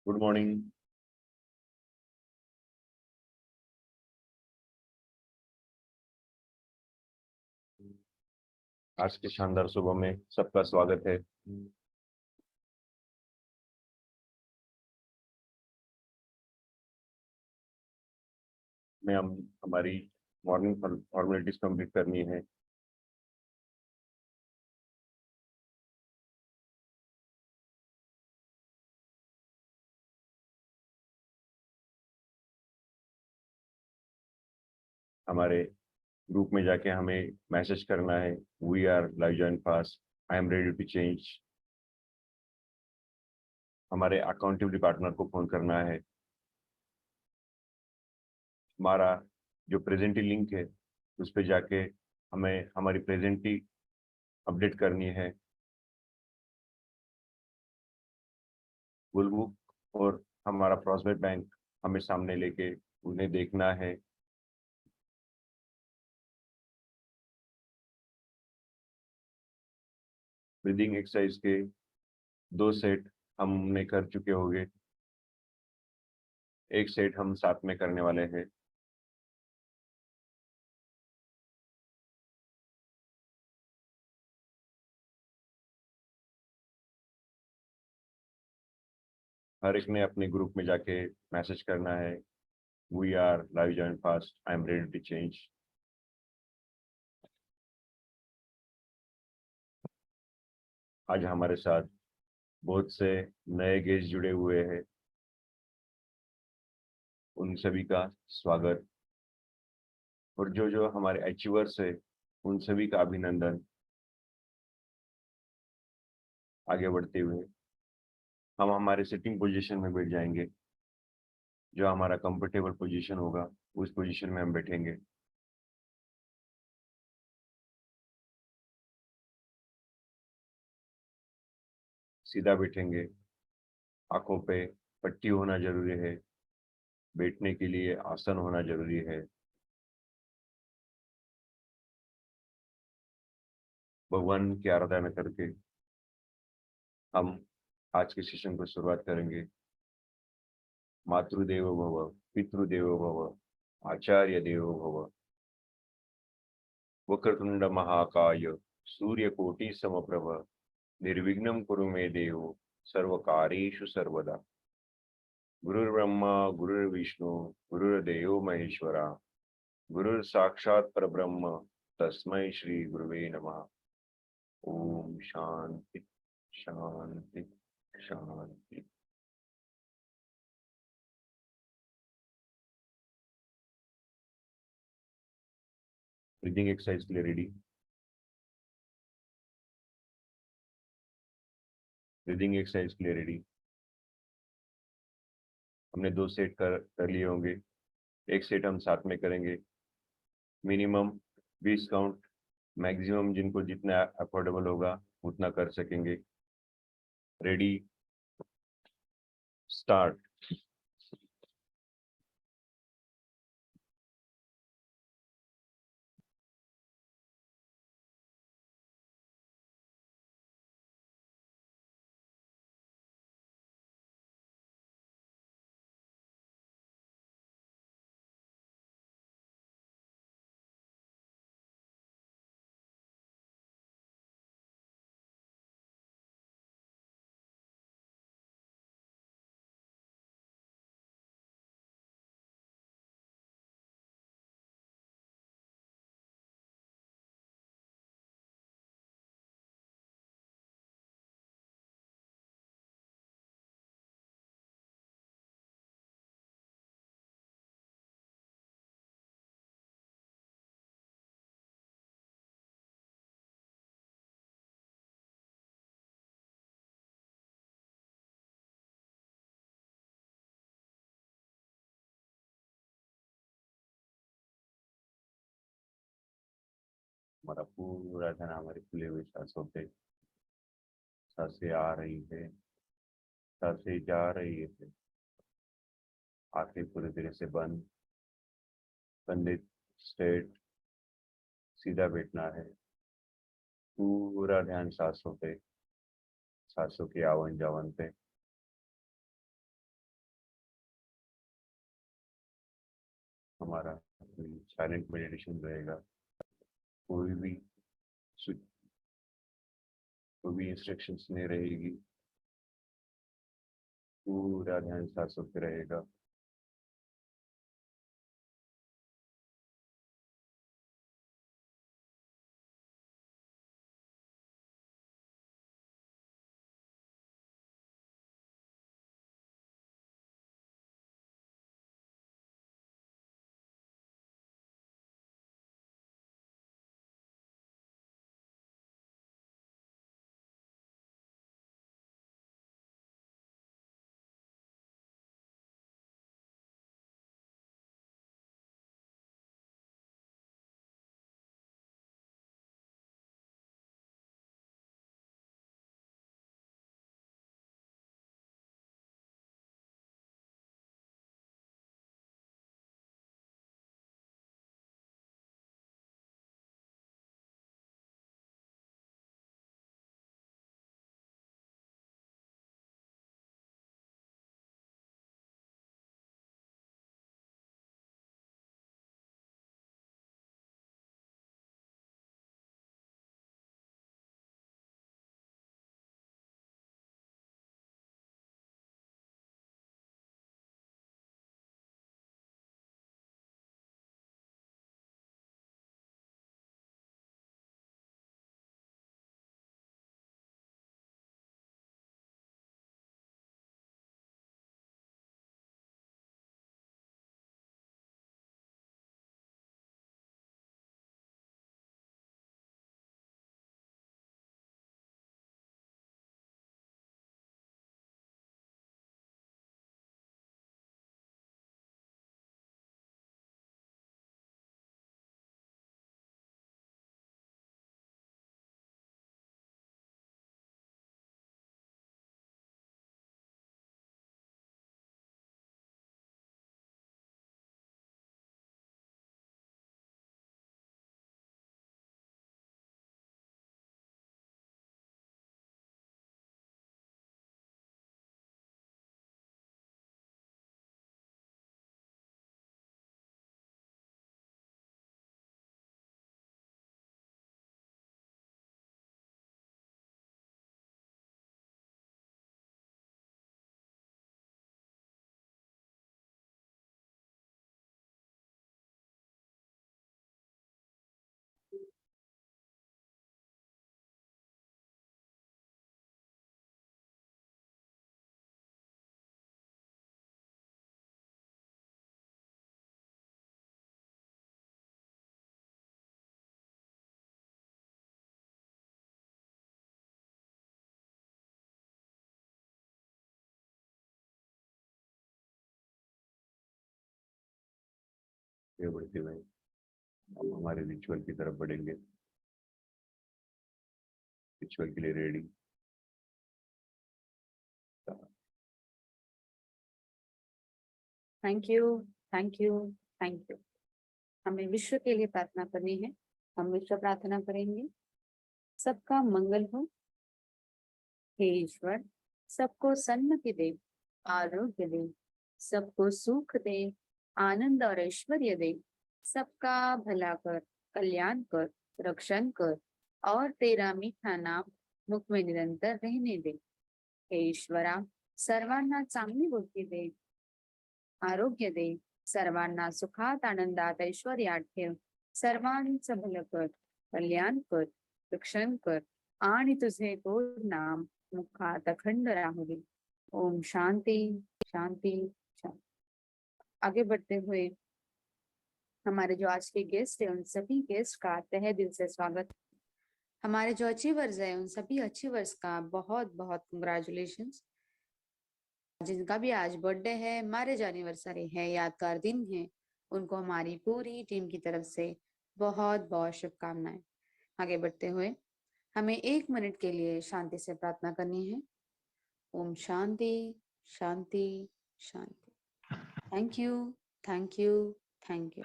Good morning. आज के शानदार सुबह में सबका स्वागत है। में हम हमारी मॉर्निंग फॉर्मेलिटीज कंप्लीट करनी है। हमारे ग्रुप में जाके हमें मैसेज करना है, we are live join fast, I am ready to change. हमारे अकाउंटेबिलिटी पार्टनर को फोन करना है। हमारा जो प्रेजेंटी लिंक है उस पर जाके हमें हमारी प्रेजेंटी अपडेट करनी है। बुलबुक और हमारा प्रॉस्पेक्ट बैंक हमें सामने लेके उन्हें देखना है। ब्रीदिंग एक्सरसाइज के 2 सेट हमने कर चुके होंगे, एक सेट हम साथ में करने वाले हैं। हर एक ने अपने ग्रुप में जाके मैसेज करना है, we are live join fast, I am ready to change. आज हमारे साथ बहुत से नए गेस्ट जुड़े हुए हैं, उन सभी का स्वागत। और जो जो हमारे अचीवर्स है उन सभी का अभिनंदन। आगे बढ़ते हुए हम हमारे सिटिंग पोजीशन में बैठ जाएंगे। जो हमारा कंफर्टेबल पोजीशन होगा उस पोजीशन में हम बैठेंगे। सीधा बैठेंगे, आंखों पे पट्टी होना जरूरी है, बैठने के लिए आसन होना जरूरी है। भगवान की आराधना करके हम आज के सेशन को शुरुआत करेंगे। मातृदेवो भव, पितृदेवो भव, आचार्य देवो भव। वक्रतुंड महाकाय, सूर्यकोटि समप्रभ, निर्विघ्नं कुरु मे देव, सर्वकार्येषु सर्वदा। गुरुर्ब्रह्मा गुरुर्विष्णु गुरुर्देवो महेश्वरा, गुरुर साक्षात परब्रह्म, तस्मै श्री गुरुवे नमः। ओम शांति शांति शांति। ब्रीदिंग एक्सरसाइज के लिए रेडी? ब्रीदिंग एक्सरसाइज के लिए रेडी? हमने 2 सेट कर लिए होंगे, एक सेट हम साथ में करेंगे। मिनिमम 20 काउंट, मैक्सिमम जिनको जितना अफोर्डेबल होगा उतना कर सकेंगे। Ready, start. हमारा पूरा ध्यान हमारे खुले हुए सांसों पे। सांसें आ रही है, सांसें जा रही है। आंखें पूरी तरह से बंद, कंधे स्ट्रेट, सीधा बैठना है। पूरा ध्यान सांसों पे, सांसों के आवन जावन पे। हमारा साइलेंट मेडिटेशन रहेगा। कोई भी इंस्ट्रक्शंस नहीं रहेगी, पूरा ध्यान सांसों पे रहेगा। ये बढ़ती हुई अब हमारे रिचुअल की तरफ बढ़ेंगे। रिचुअल के लिए ready. Thank you, thank you, thank you. हमें विश्व के लिए प्रार्थना करनी है। हम विश्व प्रार्थना करेंगे। सबका मंगल हो हे ईश्वर, सबको सन्मति दे, आरोग्य दे, सबको सुख दे, आनंद और ऐश्वर्य दे, सबका भला कर, कल्याण कर, रक्षण कर और तेरा मीठा नाम मुख में निरंतर रहने दे। हे ईश्वरा, सर्वांना चांगली बुद्धी दे, आरोग्य दे, सर्वांना सुखात, आनंदात, ऐश्वर्यात ठेव, सर्वांचं भलं कर, कल्याण कर, रक्षण कर आणि तुझे गोड नाम मुखात अखंड राहू दे। ओम शांति शांति शांति। आगे बढ़ते हुए हमारे जो आज के गेस्ट है उन सभी गेस्ट का तहे दिल से स्वागत। हमारे जो अचीवर्स है उन सभी अचीवर्स का बहुत बहुत कंग्रेचुलेशंस। जिनका भी आज बर्थडे है, मैरिज एनिवर्सरी है, यादगार दिन है, उनको हमारी पूरी टीम की तरफ से बहुत बहुत शुभकामनाएं। आगे बढ़ते हुए हमें 1 मिनट के लिए शांति से प्रार्थना करनी है। ओम शांति शांति शांति। Thank you, thank you, thank you.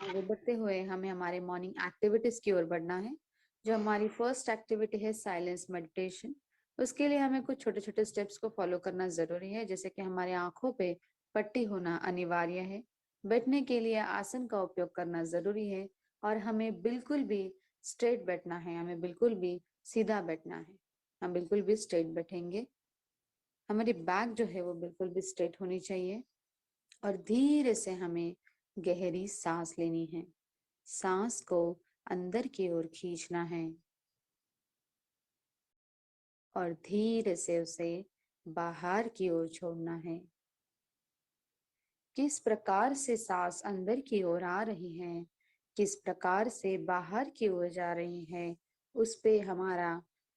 आगे बढ़ते हुए हमें हमारे मॉर्निंग एक्टिविटीज की ओर बढ़ना है। जो हमारी फर्स्ट एक्टिविटी है साइलेंस मेडिटेशन, उसके लिए हमें कुछ छोटे छोटे स्टेप्स को फॉलो करना जरूरी है। जैसे कि हमारे आंखों पे पट्टी होना अनिवार्य है, बैठने के लिए आसन का उपयोग करना जरूरी है और हमें बिल्कुल भी स्ट्रेट बैठना है, हमें बिल्कुल भी सीधा बैठना है। हम बिल्कुल भी स्ट्रेट बैठेंगे, हमारी बैक जो है वो बिल्कुल भी स्ट्रेट होनी चाहिए और धीरे से हमें गहरी सांस लेनी है। सांस को अंदर की ओर खींचना है और धीरे से उसे बाहर की ओर छोड़ना है। किस प्रकार से सांस अंदर की ओर आ रही है, किस प्रकार से बाहर की ओर जा रही है, उस पे हमारा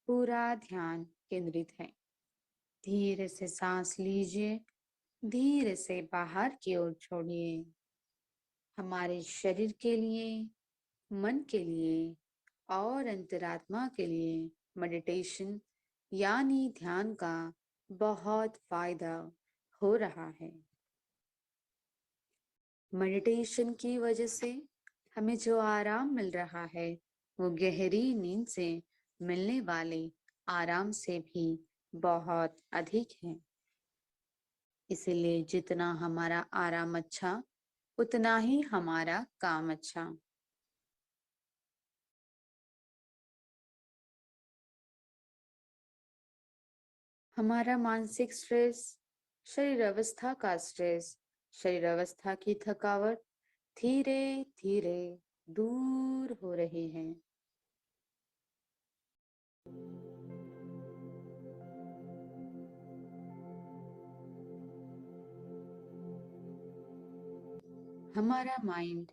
पूरा ध्यान केंद्रित है। धीरे से सांस लीजिए, धीरे से बाहर की ओर छोड़िए। हमारे शरीर के लिए, मन के लिए और अंतरात्मा के लिए मेडिटेशन यानी ध्यान का बहुत फायदा हो रहा है। मेडिटेशन की वजह से हमें जो आराम मिल रहा है वो गहरी नींद से मिलने वाले आराम से भी बहुत अधिक है। इसीलिए जितना हमारा आराम अच्छा, उतना ही हमारा काम अच्छा। हमारा मानसिक स्ट्रेस, शरीर अवस्था का स्ट्रेस, शरीर अवस्था की थकावट धीरे धीरे दूर हो रही है। हमारा माइंड,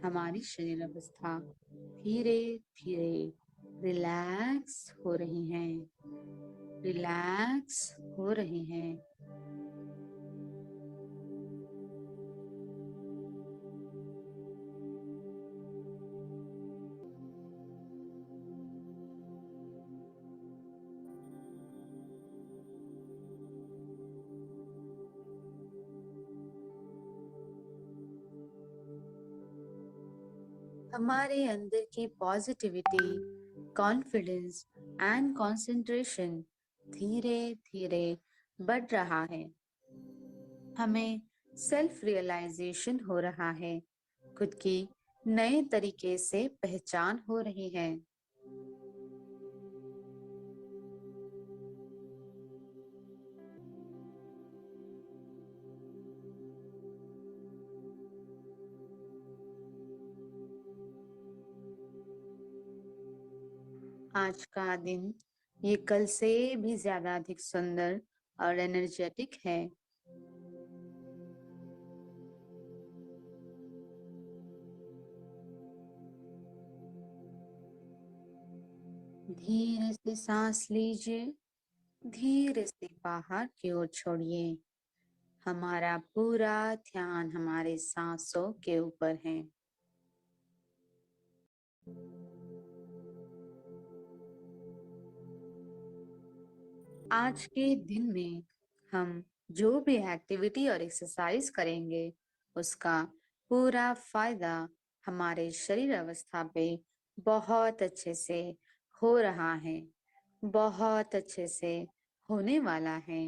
हमारी शरीर अवस्था धीरे धीरे रिलैक्स हो रही है, रिलैक्स हो रही है। हमारे अंदर की पॉजिटिविटी, कॉन्फिडेंस एंड कंसंट्रेशन धीरे धीरे बढ़ रहा है। हमें सेल्फ रियलाइजेशन हो रहा है, खुद की नए तरीके से पहचान हो रही है। आज का दिन ये कल से भी ज्यादा अधिक सुंदर और एनर्जेटिक है। धीरे से सांस लीजिए, धीरे से बाहर की ओर छोड़िए। हमारा पूरा ध्यान हमारे सांसों के ऊपर है। आज के दिन में हम जो भी एक्टिविटी और एक्सरसाइज करेंगे, उसका पूरा फायदा हमारे शरीर अवस्था पे बहुत अच्छे से हो रहा है, बहुत अच्छे से होने वाला है।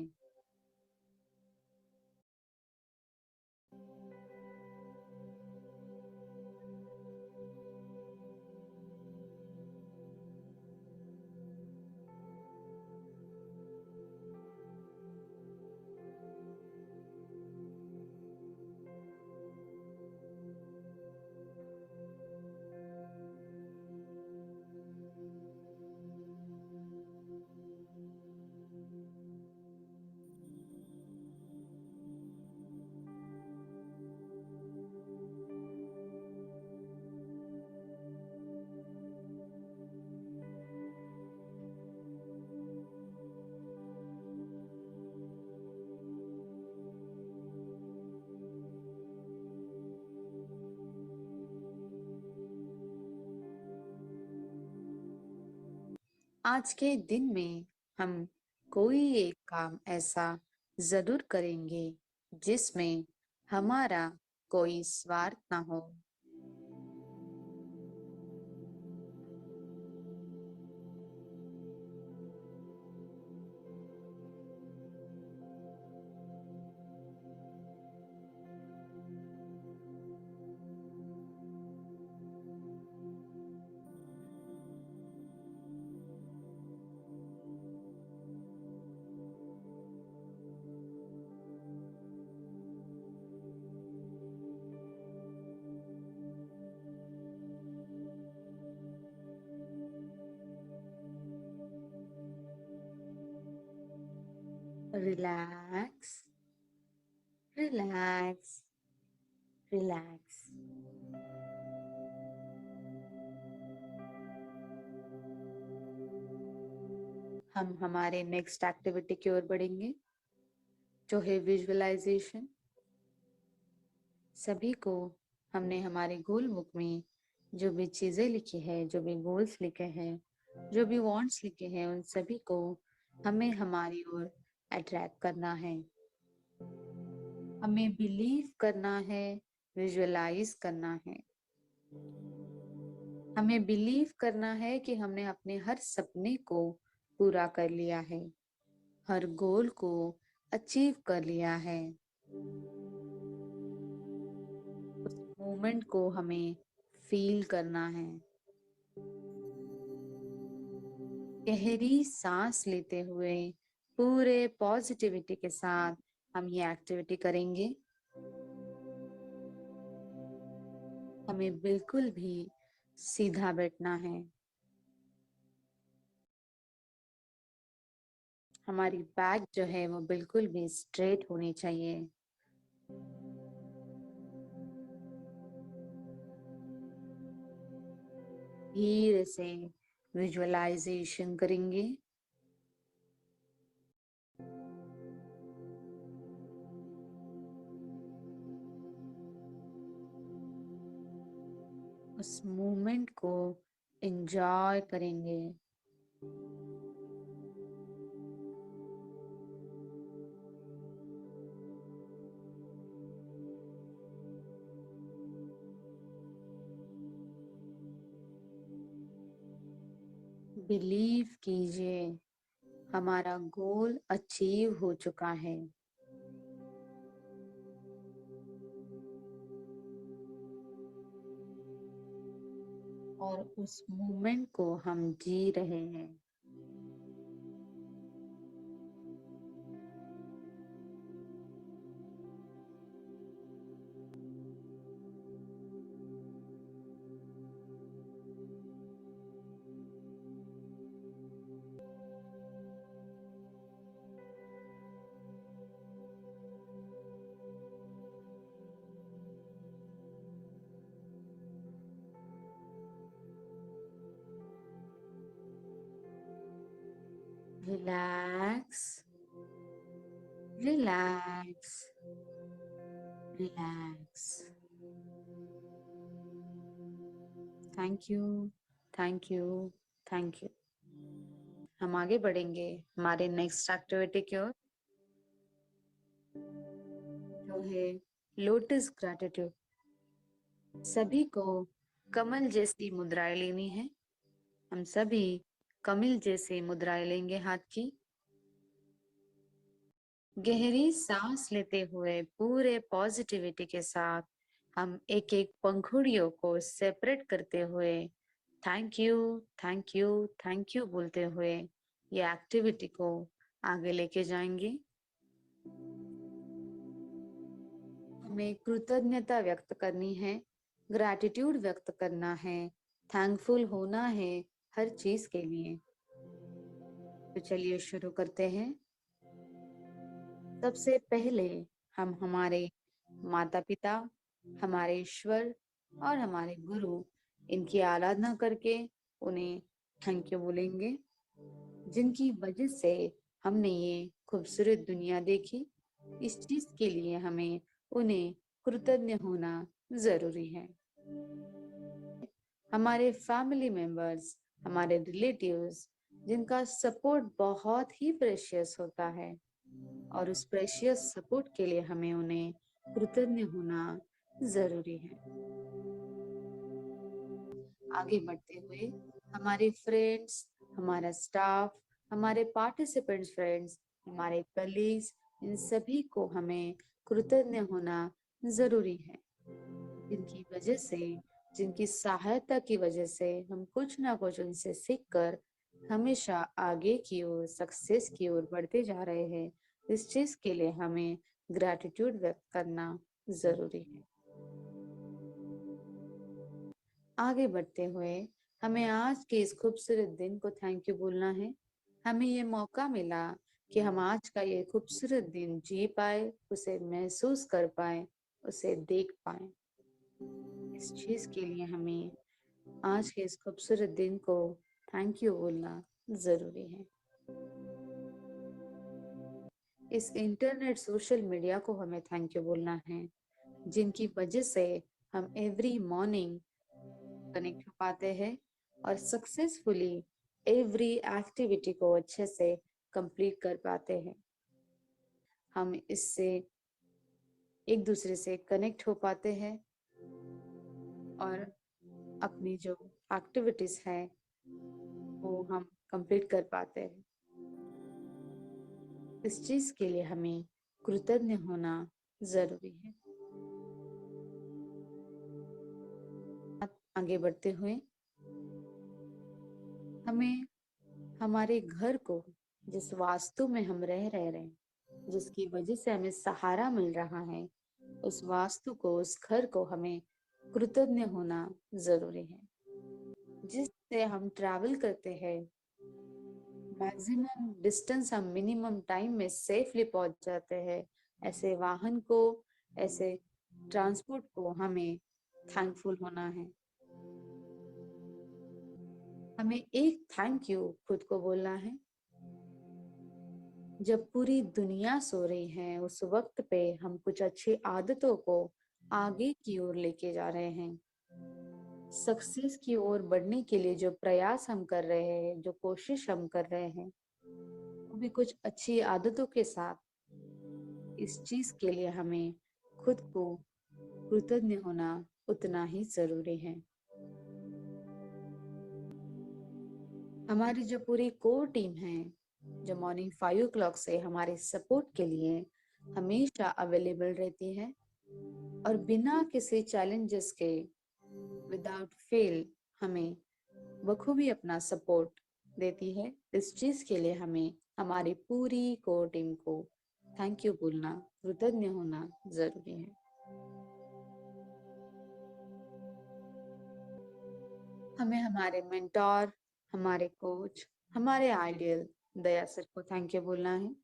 आज के दिन में हम कोई एक काम ऐसा जरूर करेंगे जिसमें हमारा कोई स्वार्थ ना हो। Relax, relax, relax. हम हमारे नेक्स्ट एक्टिविटी की ओर बढ़ेंगे, जो है विजुअलाइजेशन। सभी को हमने हमारे गोल बुक में जो भी चीजें लिखी है, जो भी गोल्स लिखे हैं, जो भी वांट्स लिखे हैं, उन सभी को हमें हमारी ओर अट्रैक्ट करना है। हमें बिलीव करना है, विजुअलाइज करना है। हमें बिलीव करना है कि हमने अपने हर सपने को पूरा कर लिया है, हर गोल को अचीव कर लिया है। उस मोमेंट को हमें फील करना है। गहरी सांस लेते हुए पूरे पॉजिटिविटी के साथ हम ये एक्टिविटी करेंगे। हमें बिल्कुल भी सीधा बैठना है। हमारी बैक जो है वो बिल्कुल भी स्ट्रेट होनी चाहिए। धीरे से विजुअलाइजेशन करेंगे। उस मोमेंट को एंजॉय करेंगे। बिलीव कीजिए, हमारा गोल अचीव हो चुका है। और उस मोमेंट को हम जी रहे हैं। Relax, relax, relax. Thank you, thank you, thank you. हम आगे बढ़ेंगे हमारे नेक्स्ट एक्टिविटी की ओर, जो है लोटस ग्रैटिट्यूड। सभी को कमल जैसी मुद्राएं लेनी है। हम सभी कमल जैसी मुद्राएं लेंगे हाथ की। गहरी सांस लेते हुए पूरे पॉजिटिविटी के साथ हम एक एक पंखुड़ियों को सेपरेट करते हुए thank you, thank you, thank you बोलते हुए ये एक्टिविटी को आगे लेके जाएंगे। हमें कृतज्ञता व्यक्त करनी है, ग्रैटिट्यूड व्यक्त करना है, थैंकफुल होना है हर चीज के लिए। तो चलिए शुरू करते हैं। सबसे पहले हम हमारे माता पिता, हमारे ईश्वर और हमारे गुरु, इनकी आराधना करके उन्हें थैंक यू बोलेंगे, जिनकी वजह से हमने ये खूबसूरत दुनिया देखी। इस चीज के लिए हमें उन्हें कृतज्ञ होना जरूरी है। हमारे फैमिली मेंबर्स, हमारे रिलेटिव्स, जिनका सपोर्ट बहुत ही प्रेशियस होता है, और उस प्रेशियस सपोर्ट के लिए हमें उन्हें कृतज्ञ होना जरूरी है। आगे बढ़ते हुए हमारे फ्रेंड्स, हमारा स्टाफ, हमारे पार्टिसिपेंट्स फ्रेंड्स, हमारे कलीग्स, इन सभी को हमें कृतज्ञ होना जरूरी है, जिनकी वजह से, जिनकी सहायता की वजह से हम कुछ ना कुछ उनसे सीखकर हमेशा आगे की ओर, सक्सेस की ओर बढ़ते जा रहे हैं। इस चीज के लिए हमें ग्रैटिट्यूड व्यक्त करना जरूरी है। आगे बढ़ते हुए हमें आज के इस खूबसूरत दिन को थैंक यू बोलना है। हमें ये मौका मिला कि हम आज का ये खूबसूरत दिन जी पाए, उसे महसूस कर पाए, उसे देख पाए। इस चीज के लिए हमें आज के इस खूबसूरत दिन को थैंक यू बोलना जरूरी है। इस इंटरनेट सोशल मीडिया को हमें थैंक यू बोलना है, जिनकी वजह से हम एवरी मॉर्निंग कनेक्ट हो पाते हैं और सक्सेसफुली एवरी एक्टिविटी को अच्छे से कंप्लीट कर पाते हैं। हम इससे एक दूसरे से कनेक्ट हो पाते हैं और अपनी जो एक्टिविटीज है वो हम कंप्लीट कर पाते हैं। इस चीज के लिए हमें कृतज्ञ होना जरूरी है। आगे बढ़ते हुए हमें हमारे घर को, जिस वास्तु में हम रह रहे हैं, जिसकी वजह से हमें सहारा मिल रहा है, उस वास्तु को, उस घर को हमें कृतज्ञ होना जरूरी है। जिससे हम ट्रैवल करते हैं, मैक्सिमम डिस्टेंस हम मिनिमम टाइम में सेफली पहुंच जाते हैं, ऐसे वाहन को, ऐसे ट्रांसपोर्ट को हमें थैंकफुल होना है। हमें एक थैंक यू खुद को बोलना है। जब पूरी दुनिया सो रही है, उस वक्त पे हम कुछ अच्छी आदतों को आगे की ओर लेके जा रहे हैं। सक्सेस की ओर बढ़ने के लिए जो प्रयास हम कर रहे हैं, जो कोशिश हम कर रहे हैं, वो भी कुछ अच्छी आदतों के साथ। इस चीज के लिए हमें खुद को कृतज्ञ होना उतना ही जरूरी है। हमारी जो पूरी कोर टीम है, जो मॉर्निंग 5 o'clock से हमारे सपोर्ट के लिए हमेशा अवेलेबल रहती है और बिना किसी चैलेंजेस के, विदाउट फेल, हमें बखूबी अपना सपोर्ट देती है। इस चीज के लिए हमें हमारी पूरी कोर टीम को थैंक यू बोलना, कृतज्ञ होना जरूरी है। हमें हमारे मेंटोर, हमारे कोच, हमारे आइडियल दया सर को थैंक यू बोलना है,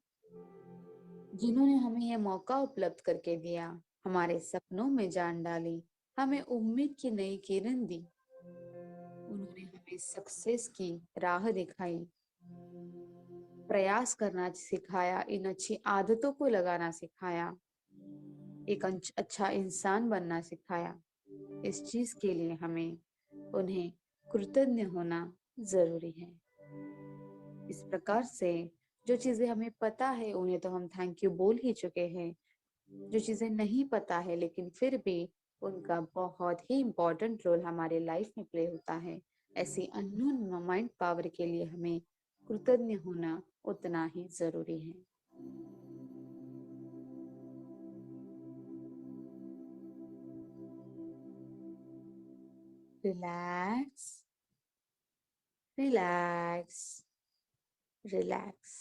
जिन्होंने हमें यह मौका उपलब्ध करके दिया, हमारे सपनों में जान डाली, हमें उम्मीद की नई किरण दी। उन्होंने हमें सक्सेस की राह दिखाई, प्रयास करना सिखाया, इन अच्छी आदतों को लगाना सिखाया, एक अच्छा इंसान बनना सिखाया। इस चीज के लिए हमें उन्हें कृतज्ञ होना जरूरी है। इस प्रकार से जो चीजें हमें पता है उन्हें तो हम थैंक यू बोल ही चुके हैं। जो चीजें नहीं पता है लेकिन फिर भी उनका बहुत ही इम्पोर्टेंट रोल हमारे लाइफ में प्ले होता है, ऐसी अननोन माइंड पावर के लिए हमें कृतज्ञ होना उतना ही जरूरी है। Relax, relax, relax.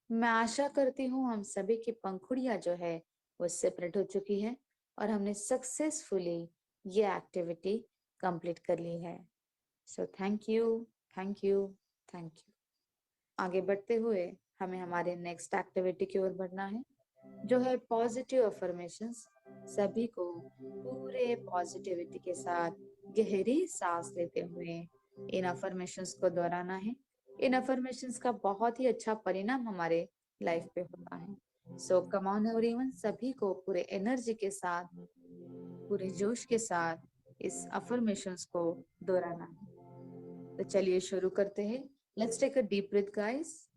मैं आशा करती हूँ हम सभी की पंखुड़ियां जो है वो सेपरेट हो चुकी है और हमने सक्सेसफुली ये एक्टिविटी कंप्लीट कर ली है। So thank you, thank you, thank you. आगे बढ़ते हुए हमें हमारे नेक्स्ट एक्टिविटी की ओर बढ़ना है, जो है पॉजिटिव अफर्मेशंस। सभी को पूरे पॉजिटिविटी के साथ गहरी सांस लेते हुए इन अफर्मेशंस को दोहराना है। इन अफर्मेशंस का बहुत ही अच्छा परिणाम हमारे लाइफ पे होता है। सो कम ऑन एवरीवन, सभी को पूरे एनर्जी के साथ, पूरे जोश के साथ इस अफर्मेशंस को दोहराना है। तो चलिए शुरू करते हैं। Let's take a deep breath guys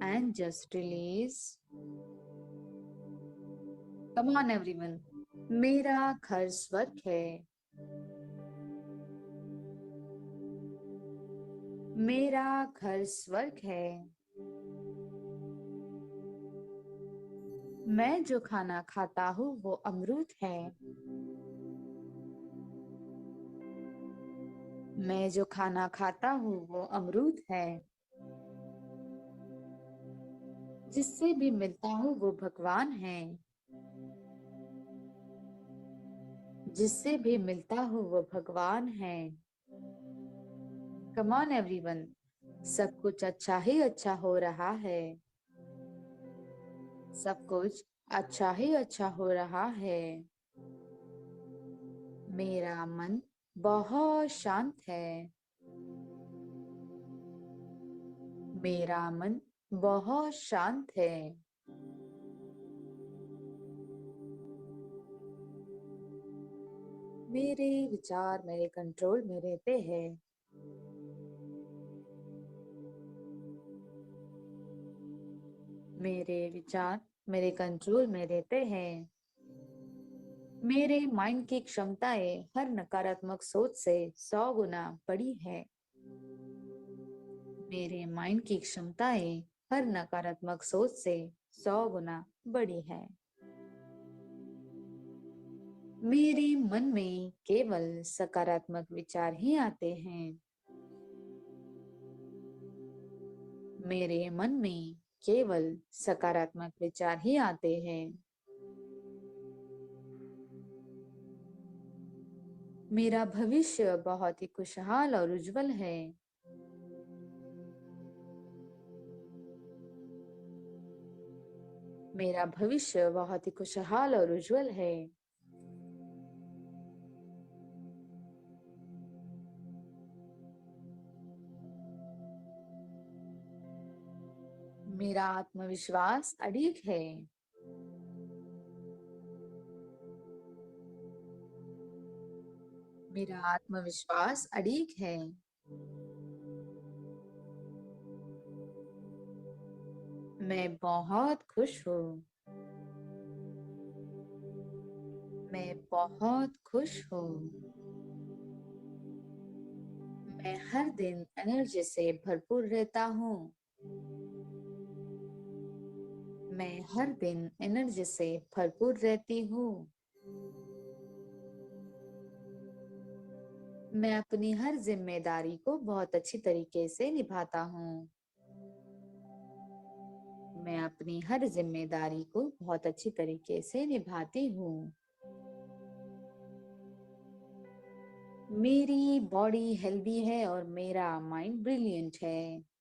and just release. Come on everyone, मेरा घर स्वर्ग है, मेरा घर स्वर्ग है। मैं जो खाना खाता हूँ वो अमृत है, मैं जो खाना खाता हूँ वो अमृत है। जिससे भी मिलता हूँ वो भगवान है, जिससे भी मिलता हूँ वो भगवान है। कम ऑन एवरीवन, सब कुछ अच्छा ही अच्छा हो रहा है। सब कुछ अच्छा ही अच्छा हो रहा है। मेरा मन बहुत शांत है। मेरा मन बहुत शांत है। मेरे विचार मेरे कंट्रोल में रहते हैं। मेरे विचार मेरे कंट्रोल में रहते हैं। मेरे माइंड की क्षमताएं हर नकारात्मक सोच से 100 गुना बड़ी है। मेरे माइंड की क्षमताएं हर नकारात्मक सोच से 100 गुना बड़ी है। मेरे मन में केवल सकारात्मक विचार ही आते हैं। मेरे मन में केवल सकारात्मक विचार ही आते हैं। मेरा भविष्य बहुत ही खुशहाल और उज्जवल है। मेरा भविष्य बहुत ही खुशहाल और उज्जवल है। मेरा आत्मविश्वास अडिग है। मेरा आत्मविश्वास अडिग है। मैं बहुत खुश हूँ। मैं बहुत खुश हूँ। मैं हर दिन एनर्जी से भरपूर रहता हूँ। मैं हर दिन एनर्जी से भरपूर रहती हूँ। मैं अपनी हर जिम्मेदारी को बहुत अच्छी तरीके से निभाता हूँ। मैं अपनी हर जिम्मेदारी को बहुत अच्छी तरीके से निभाती हूँ। मेरी बॉडी हेल्दी है और मेरा माइंड ब्रिलियंट है।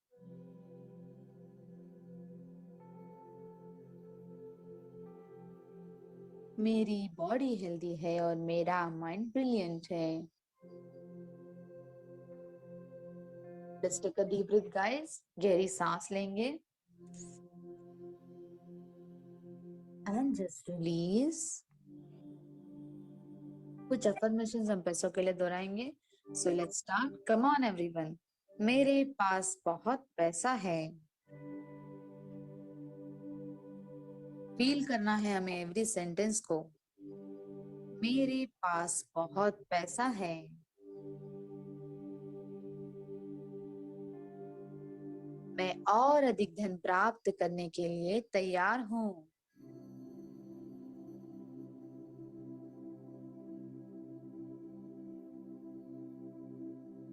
मेरी बॉडी हेल्दी है और मेरा माइंड ब्रिलियंट है। Let's take a deep breath, guys. गहरी सांस लेंगे and just release. कुछ अफर्मेशंस हम पैसों के लिए दोहराएंगे। So let's start. Come on everyone. मेरे पास बहुत पैसा है। फील करना है हमें एवरी सेंटेंस को। मेरे पास बहुत पैसा है। मैं और अधिक धन प्राप्त करने के लिए तैयार हूँ।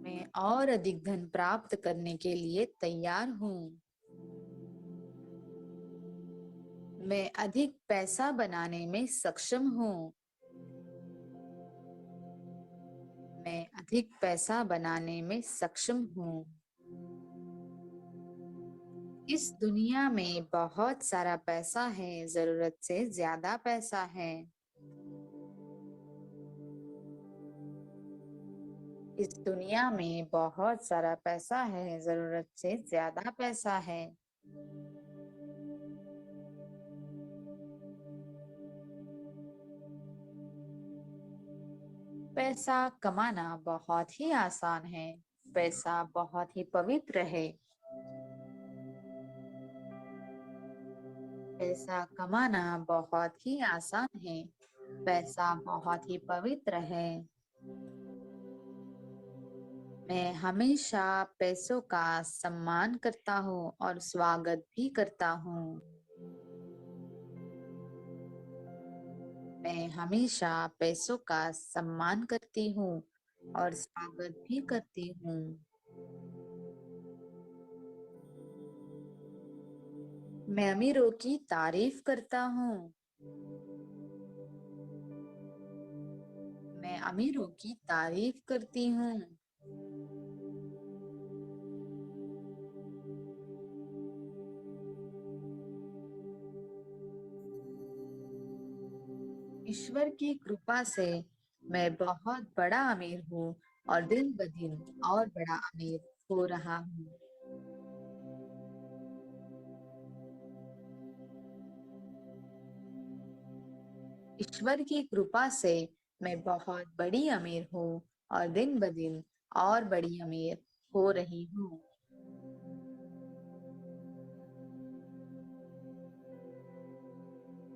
मैं और अधिक धन प्राप्त करने के लिए तैयार हूँ। मैं अधिक पैसा बनाने में सक्षम हूँ। मैं अधिक पैसा बनाने में सक्षम हूँ। इस दुनिया में बहुत सारा पैसा है, जरूरत से ज्यादा पैसा है। इस दुनिया में बहुत सारा पैसा है, जरूरत से ज्यादा पैसा है। पैसा कमाना बहुत ही आसान है। पैसा बहुत ही पवित्र है। पैसा कमाना बहुत ही आसान है। पैसा बहुत ही पवित्र है। मैं हमेशा पैसों का सम्मान करता हूँ और स्वागत भी करता हूँ। मैं हमेशा पैसों का सम्मान करती हूँ और स्वागत भी करती हूँ। मैं अमीरों की तारीफ करता हूँ। मैं अमीरों की तारीफ करती हूँ। ईश्वर की कृपा से मैं बहुत बड़ा अमीर हूँ और दिन ब दिन और बड़ा अमीर हो रहा हूँ। ईश्वर की कृपा से मैं बहुत बड़ी अमीर हूँ और दिन ब दिन और बड़ी अमीर हो रही हूँ।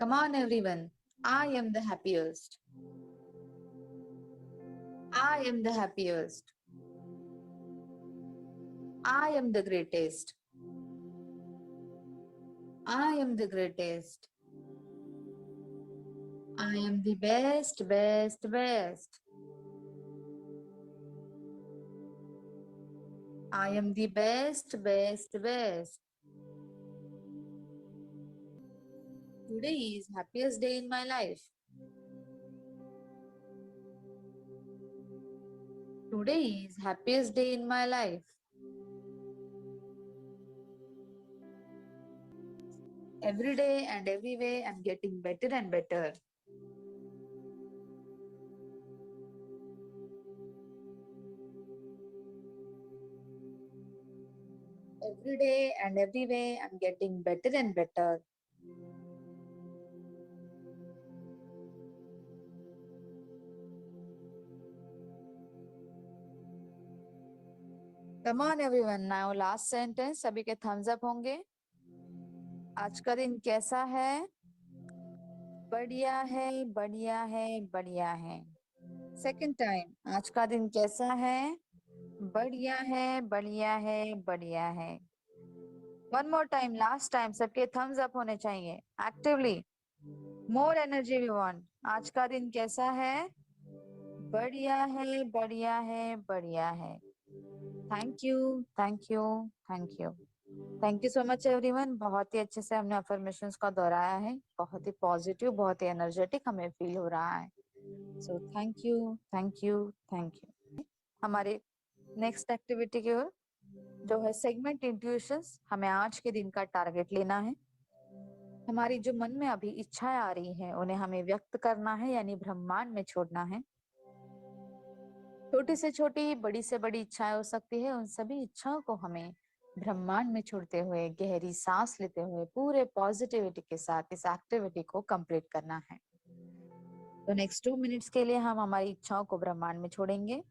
Come on everyone, I am the happiest. I am the happiest. I am the greatest. I am the greatest. I am the best, best, best. I am the best, best, best. Today is happiest day in my life. Today is happiest day in my life. Every day and every way I'm getting better and better. Every day and every way I'm getting better and better. Come on everyone, now last sentence, सभी के thumbs up होंगे। आज का दिन कैसा है? बढ़िया है, बढ़िया है, बढ़िया है। Second time, आज का दिन कैसा है? बढ़िया है, बढ़िया है, बढ़िया है। One more time, last time, सबके thumbs up होने चाहिए। Actively, more energy we want. आज का दिन कैसा है? बढ़िया है, बढ़िया है, बढ़िया है। Thank you, thank you, thank you. Thank you so much everyone. बहुत ही अच्छे से हमने अफर्मेशंस का दोहराया है, बहुत ही पॉजिटिव, बहुत ही एनर्जेटिक हमें फील हो रहा है। So thank you, thank you, thank you. हमारे नेक्स्ट एक्टिविटी की ओर जो है सेगमेंट इंट्यूशंस, हमें आज के दिन का टारगेट लेना है। हमारी जो मन में अभी इच्छाएं आ रही हैं उन्हें हमें व्यक्त करना है, यानी ब्रह्मांड में छोड़ना है। छोटी से छोटी, बड़ी से बड़ी इच्छाएं हो सकती है, उन सभी इच्छाओं को हमें ब्रह्मांड में छोड़ते हुए, गहरी सांस लेते हुए, पूरे पॉजिटिविटी के साथ इस एक्टिविटी को कंप्लीट करना है। तो नेक्स्ट 2 मिनट्स के लिए हम हमारी इच्छाओं को ब्रह्मांड में छोड़ेंगे।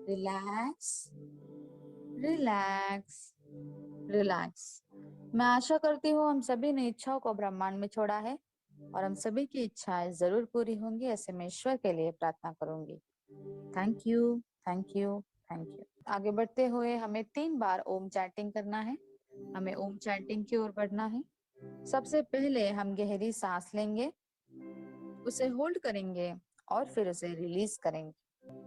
Relax, relax, relax. मैं आशा करती हूँ हम सभी ने इच्छाओं को ब्रह्मांड में छोड़ा है और हम सभी की इच्छाएं जरूर पूरी होंगी, ऐसे मैं ईश्वर के लिए प्रार्थना करूंगी। Thank you, thank you, thank you. आगे बढ़ते हुए हमें 3 बार ओम चैंटिंग करना है। हमें ओम चैंटिंग की ओर बढ़ना है। सबसे पहले हम गहरी सांस लेंगे, उसे होल्ड करेंगे और फिर उसे रिलीज करेंगे।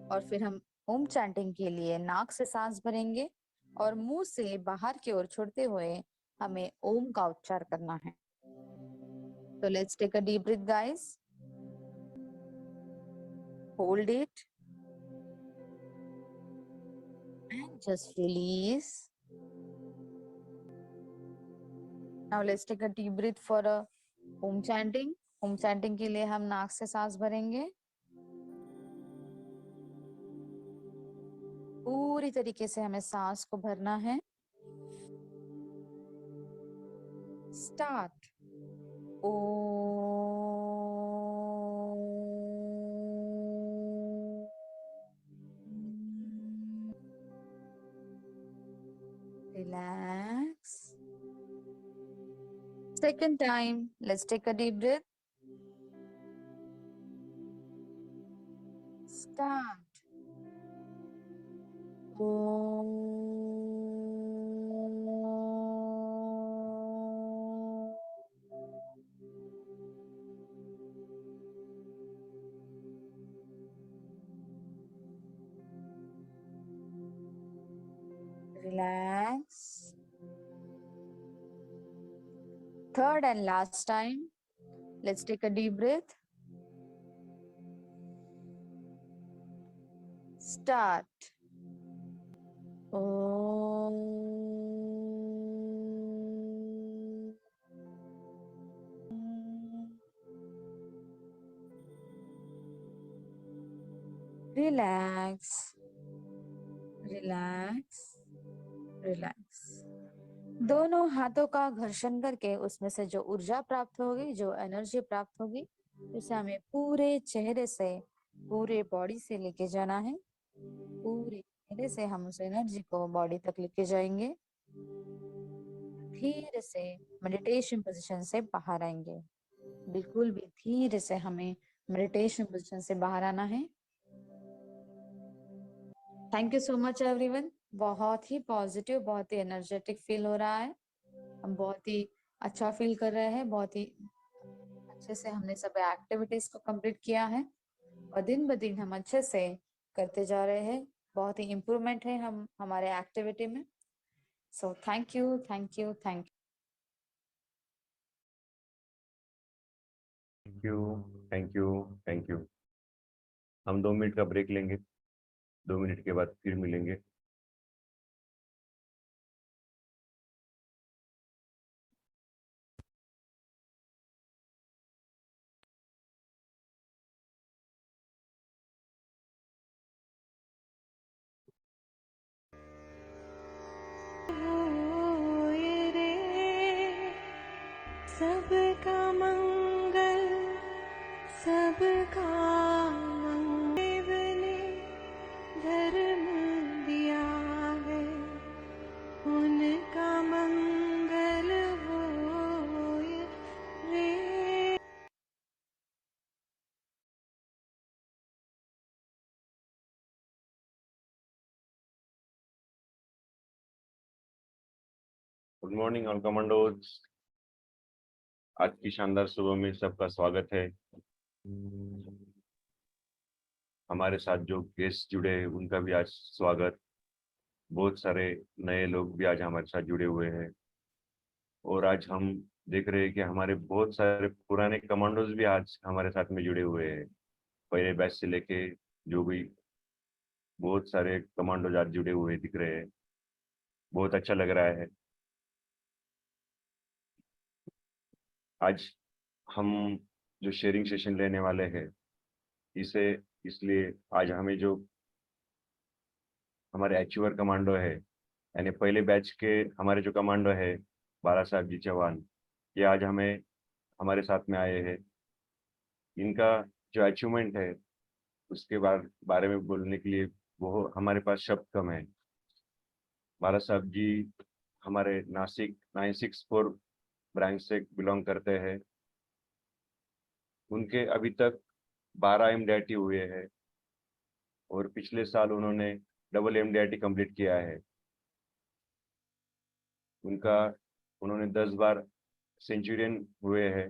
और फिर हम ओम चैंटिंग के लिए नाक से सांस भरेंगे और मुंह से बाहर की ओर छोड़ते हुए हमें ओम का उच्चार करना है। तो let's take a deep breath guys. Hold it and just release. Now let's take a deep breath for a Om chanting. Om chanting के लिए हम नाक से सांस भरेंगे, पूरी तरीके से हमें सांस को भरना है। Start. Relax. Second time, let's take a deep breath. Start. Relax. Third and last time, let's take a deep breath. Start. Om. Relax, relax, relax. दोनों हाथों का घर्षण करके उसमें से जो ऊर्जा प्राप्त होगी, जो एनर्जी प्राप्त होगी, उसे हमें पूरे चेहरे से, पूरे बॉडी से लेके जाना है। पूरे चेहरे से हम उस एनर्जी को बॉडी तक लेके जाएंगे। धीरे से मेडिटेशन पोजीशन से बाहर आएंगे। बिल्कुल भी धीरे से हमें मेडिटेशन पोजीशन से बाहर आना है। Thank you so much everyone. बहुत ही पॉजिटिव, बहुत ही एनर्जेटिक फील हो रहा है। हम बहुत ही अच्छा फील कर रहे हैं। बहुत ही अच्छे से हमने सब एक्टिविटीज को कंप्लीट किया है और दिन ब दिन हम अच्छे से करते जा रहे हैं। बहुत ही इम्प्रूवमेंट है हम हमारे एक्टिविटी में। So thank you, thank you, thank you. Thank you, thank you, thank you. हम 2 मिनट का ब्रेक लेंगे, 2 मिनट के बाद फिर मिलेंगे। होए रे सबका मंगल, सबका मंगल देव ने धर्म दिया है, उनका मंगल होए रे। Good morning all commandos. आज की शानदार सुबह में सबका स्वागत है। हमारे साथ जो गेस्ट जुड़े हैं उनका भी आज स्वागत। बहुत सारे नए लोग भी आज हमारे साथ जुड़े हुए हैं और आज हम देख रहे हैं कि हमारे बहुत सारे पुराने कमांडोज भी आज हमारे साथ में जुड़े हुए हैं। पहले बैच से लेके जो भी बहुत सारे कमांडोज आज जुड़े हुए दिख रहे हैं। बहुत अच्छा लग रहा है। आज हम जो शेयरिंग सेशन लेने वाले हैं इसे इसलिए आज हमें जो हमारे अचीवर कमांडो है, यानी पहले बैच के हमारे जो कमांडो है बाला साहब जी चौहान, ये आज हमें हमारे साथ में आए हैं। इनका जो अचीवमेंट है उसके बारे में बोलने के लिए वो हमारे पास शब्द कम है। बाला साहब जी हमारे नासिक 964 ब्रांच से बिलोंग करते हैं। उनके अभी तक 12 MDT हुए हैं और पिछले साल उन्होंने डबल MDRT कंप्लीट किया है। उन्होंने 10 बार सेंचुरियन हुए हैं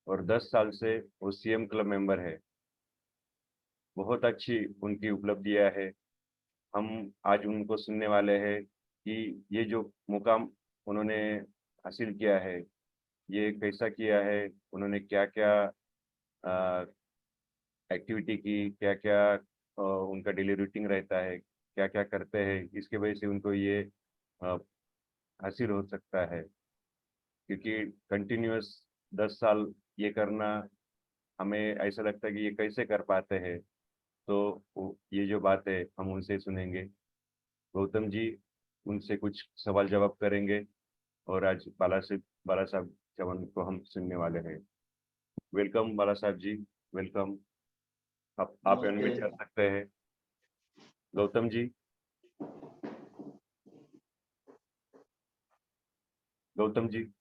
और 10 साल से वो CM क्लब मेंबर है। बहुत अच्छी उनकी उपलब्धियां है। हम आज उनको सुनने वाले हैं कि ये जो मुकाम उन्होंने हासिल किया है, ये कैसा किया है, उन्होंने क्या क्या एक्टिविटी की, क्या क्या उनका डेली रूटीन रहता है, क्या क्या करते हैं, इसके वजह से उनको ये अ, हासिल हो सकता है। क्योंकि कंटिन्यूअस 10 साल ये करना, हमें ऐसा लगता है कि ये कैसे कर पाते हैं। तो ये जो बात है हम उनसे सुनेंगे। गौतम जी उनसे कुछ सवाल जवाब करेंगे और आज बाला साहब चवन को हम सुनने वाले हैं। वेलकम बाला साहब जी, वेलकम। आप अनम्यूट कर सकते हैं। गौतम जी, गौतम जी।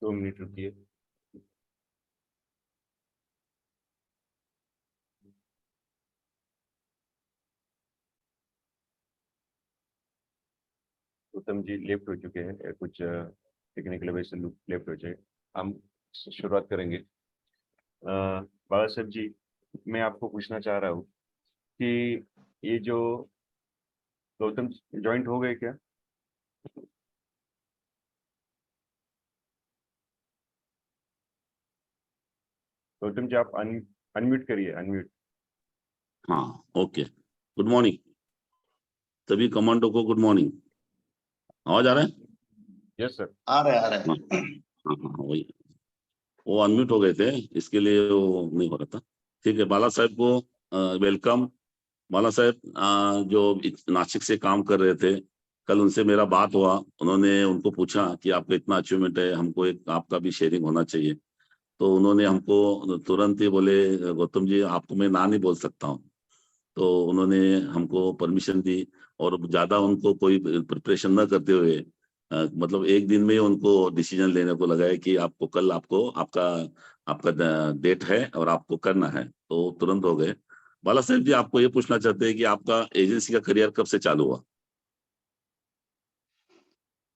दो मिनट रुकिए। गौतम जी लेफ्ट हो चुके हैं, कुछ टेक्निकल वजह से लेफ्ट हो जाए। हम शुरुआत करेंगे। बाला साहब जी, मैं आपको पूछना चाह रहा हूँ कि ये जो गौतम ज्वाइंट हो गए क्या? गौतम जी आप अनम्यूट करिए, अनम्यूट। हाँ, ओके। गुड मॉर्निंग सभी कमांडो को, गुड मॉर्निंग। आवाज आ रहा है? Yes sir. आ रहा है हाँ हाँ हाँ, वही वो अनम्यूट हो गए थे, इसके लिए वो नहीं हो रहा था। ठीक है, बाला साहब को वेलकम। बाला साहब जो नासिक से काम कर रहे थे, कल उनसे मेरा बात हुआ। उन्होंने उनको पूछा कि आपका इतना अचीवमेंट है, हमको एक आपका भी शेयरिंग होना चाहिए। तो उन्होंने हमको तुरंत ही बोले, गौतम जी आपको मैं ना नहीं बोल सकता हूँ। तो उन्होंने हमको परमिशन दी और ज्यादा उनको कोई प्रिपरेशन न करते हुए मतलब एक दिन में ही उनको डिसीजन लेने को लगा है कि आपको कल आपको आपका आपका डेट है और आपको करना है, तो तुरंत हो गए। बाला साहब जी, आपको ये पूछना चाहते हैं कि आपका एजेंसी का करियर कब से चालू हुआ?